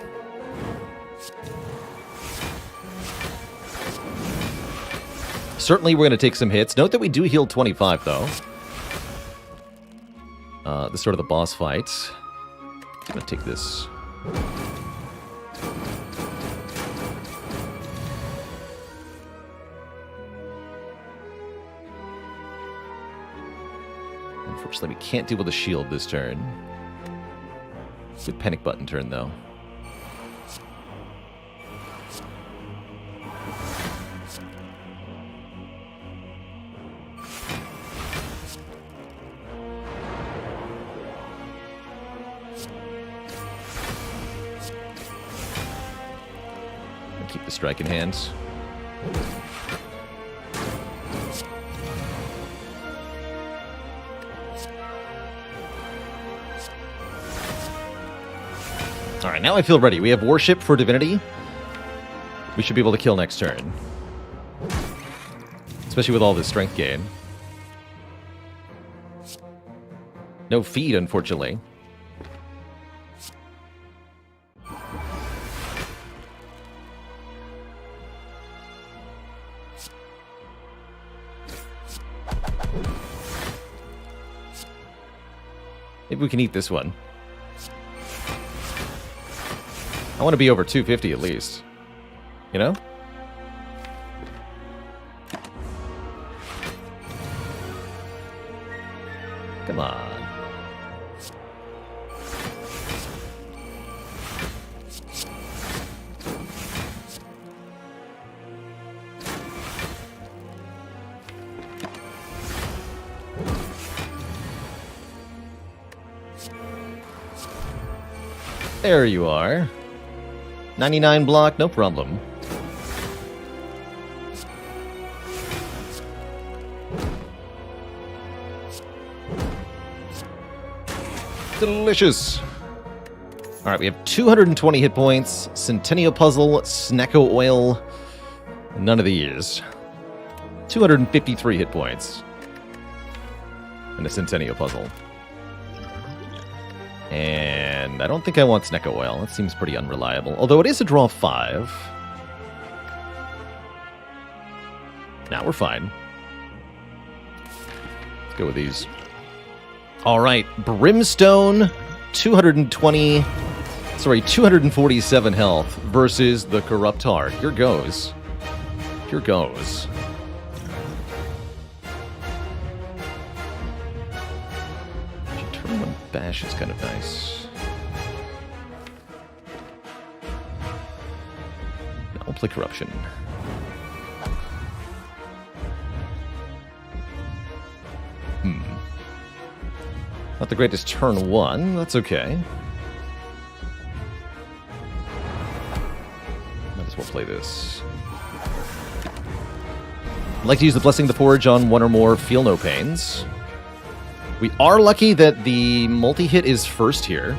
Certainly we're going to take some hits. Note that we do heal 25, though. This is sort of the boss fight. I'm going to take this. Unfortunately, we can't deal with a shield this turn. Good Panic Button turn, though. Keep the strike in hand. Alright, now I feel ready. We have Worship for Divinity. We should be able to kill next turn. especially with all this strength gain. No feed, unfortunately. Maybe we can eat this one. I want to be over 250 at least. You know? Come on. There you are. 99 block, no problem. Delicious. All right, we have 220 hit points, Centennial Puzzle, Snecko Oil, none of these. 253 hit points. And a Centennial Puzzle. And I don't think I want Snecko Oil. That seems pretty unreliable. Although it is a draw 5. Now we're fine. Let's go with these. All right, Brimstone, 247 health versus the Corrupt Heart. Here goes. Here goes. Turn 1 bash is kind of nice. No, I'll play Corruption. Not the greatest turn 1. That's okay. Might as well play this. I'd like to use the Blessing of the Forge on 1 or more Feel No Pains. We are lucky that the multi-hit is first here.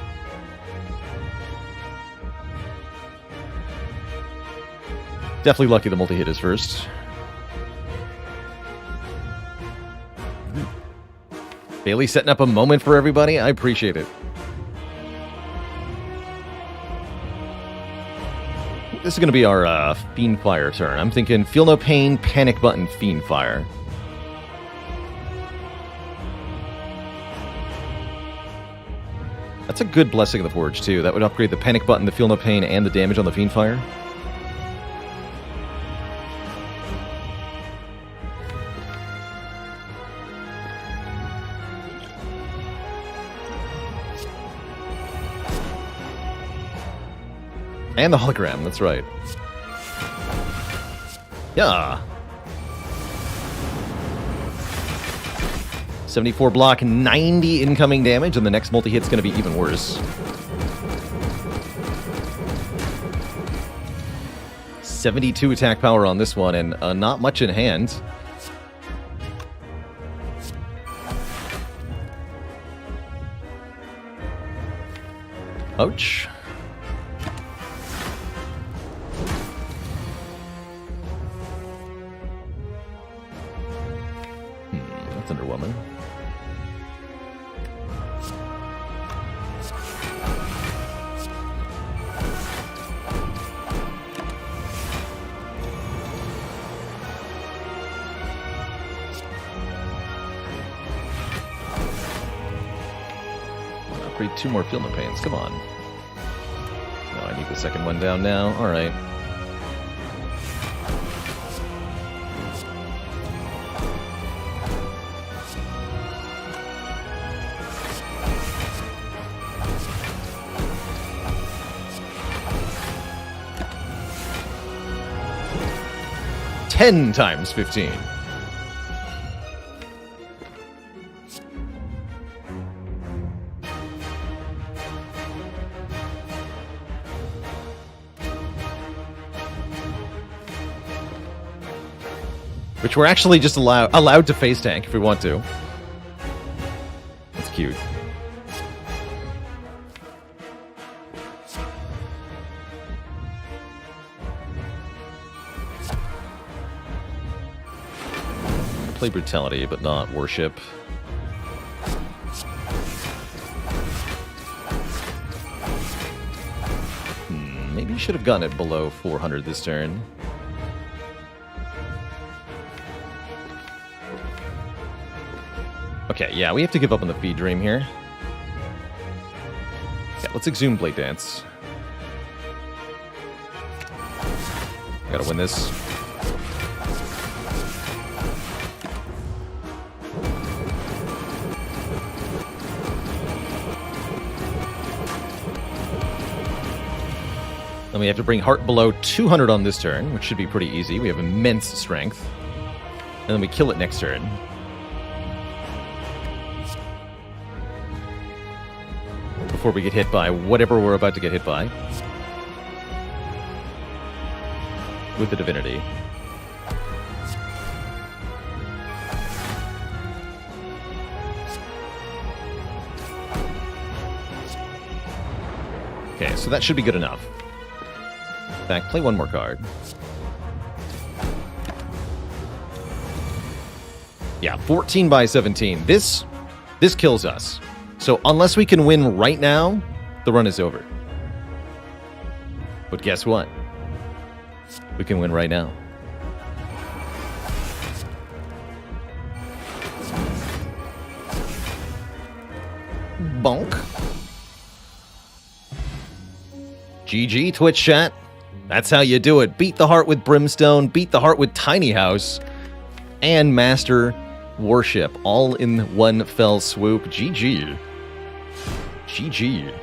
Definitely lucky the multi-hit is first. Bailey setting up a moment for everybody. I appreciate it. This is going to be our Fiendfire turn. I'm thinking Feel No Pain, Panic Button, Fiendfire. That's a good Blessing of the Forge, too. That would upgrade the Panic Button, the Feel No Pain, and the damage on the Fiendfire. And the hologram, that's right. Yeah. 74 block, 90 incoming damage, and the next multi-hit's going to be even worse. 72 attack power on this one, and not much in hand. Ouch. Underwoman. Upgrade 2 more Feel No Pains. Come on. No, I need the second one down now. All right. Ten times 15. Which we're actually just allowed to face tank if we want to. That's cute. play Brutality, but not Worship. Maybe you should have gotten it below 400 this turn. Okay, yeah, we have to give up on the Feed Dream here. Yeah, let's exhume Blade Dance. Gotta win this. Then we have to bring Heart below 200 on this turn, which should be pretty easy. We have immense strength. And then we kill it next turn. Before we get hit by whatever we're about to get hit by. With the Divinity. Okay, so that should be good enough. In fact, play one more card. Yeah, 14 by 17. This kills us. So unless we can win right now, the run is over. But guess what? We can win right now. Bonk. GG, Twitch chat. That's how you do it. Beat the heart with Brimstone, beat the heart with Tiny House, and master Worship all in one fell swoop. GG. GG.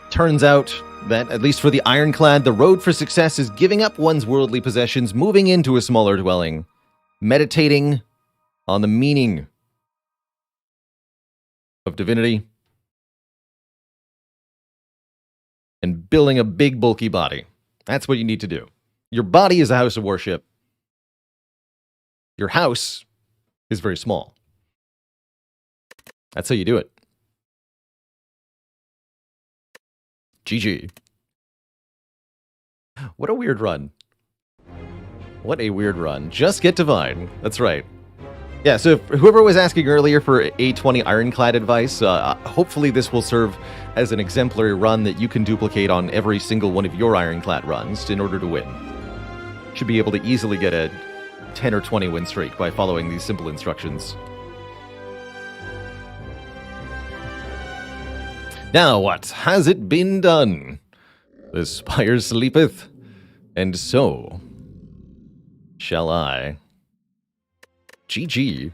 Turns out that, at least for the Ironclad, the road for success is giving up one's worldly possessions, moving into a smaller dwelling, meditating on the meaning of divinity, and building a big, bulky body. That's what you need to do. Your body is a house of worship. Your house is very small. That's how you do it. GG. What a weird run. What a weird run. Just get Divine. That's right. Yeah, so if whoever was asking earlier for A20 Ironclad advice, hopefully this will serve as an exemplary run that you can duplicate on every single one of your Ironclad runs in order to win. Should be able to easily get a 10 or 20 win streak by following these simple instructions. Now what? Has it been done? The spire sleepeth, and so shall I. GG.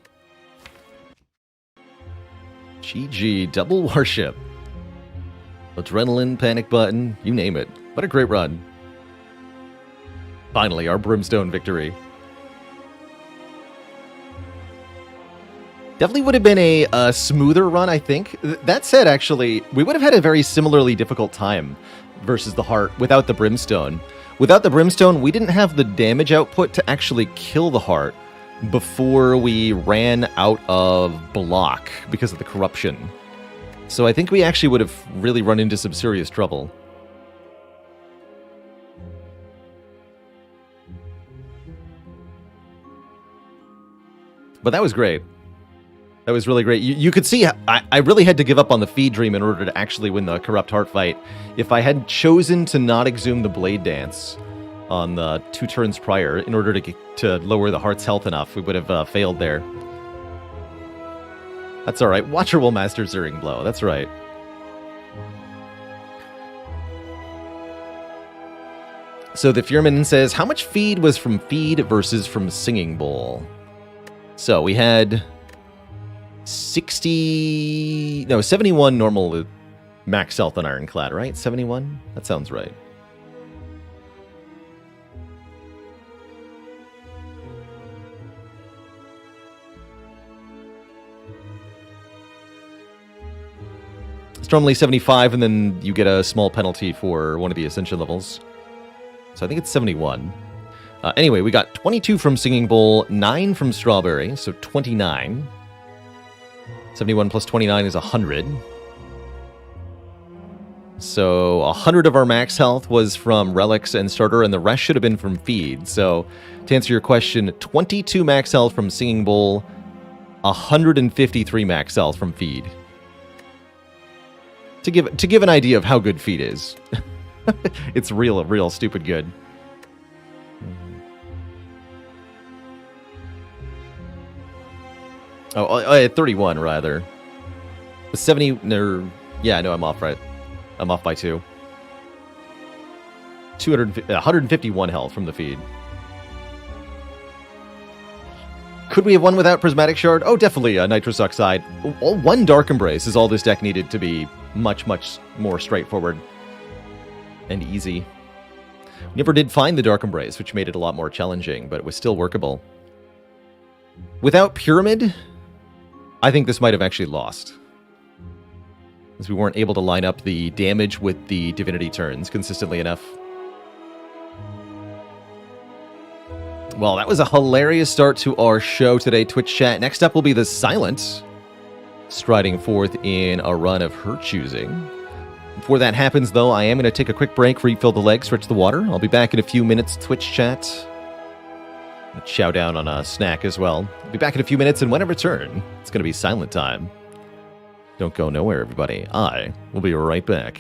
GG. Double Worship. Adrenaline, Panic Button, you name it. What a great run. Finally, our Brimstone victory. Definitely would have been a smoother run, I think. That said, actually, we would have had a very similarly difficult time versus the Heart without the Brimstone. Without the Brimstone, we didn't have the damage output to actually kill the Heart before we ran out of block because of the corruption. So I think we actually would have really run into some serious trouble. But that was great. That was really great. You could see I really had to give up on the Feed Dream in order to actually win the Corrupt Heart fight. If I had chosen to not exhume the Blade Dance on the 2 turns prior in order to lower the Heart's health enough, we would have failed there. That's alright. Watcher will master Zeering Blow. That's right. So the Fearman says, how much feed was from Feed versus from Singing Bowl? So we had 71 normal max health on Ironclad, right? 71? That sounds right. It's normally 75, and then you get a small penalty for one of the Ascension levels. So I think it's 71. Anyway, we got 22 from Singing Bowl, 9 from Strawberry, so 29. 71 plus 29 is 100. So 100 of our max health was from relics and starter, and the rest should have been from feed. So to answer your question, 22 max health from Singing Bowl, 153 max health from feed. To give an idea of how good feed is. It's real stupid good. Oh, 31 rather. 70 yeah, no, I'm off, right? I'm off by 2. 151 health from the feed. Could we have won without Prismatic Shard? Oh, definitely a Nitrous Oxide. One Dark Embrace is all this deck needed to be much more straightforward and easy. We never did find the Dark Embrace, which made it a lot more challenging, but it was still workable. Without Pyramid, I think this might have actually lost, as we weren't able to line up the damage with the Divinity turns consistently enough. Well, that was a hilarious start to our show today, Twitch chat. Next up will be the Silent, striding forth in a run of her choosing. Before that happens, though, I am going to take a quick break, refill the leg, stretch the water. I'll be back in a few minutes, Twitch chat. Chow down on a snack as well. I'll be back in a few minutes, and when I return, it's going to be silent time. Don't go nowhere, everybody. I will be right back.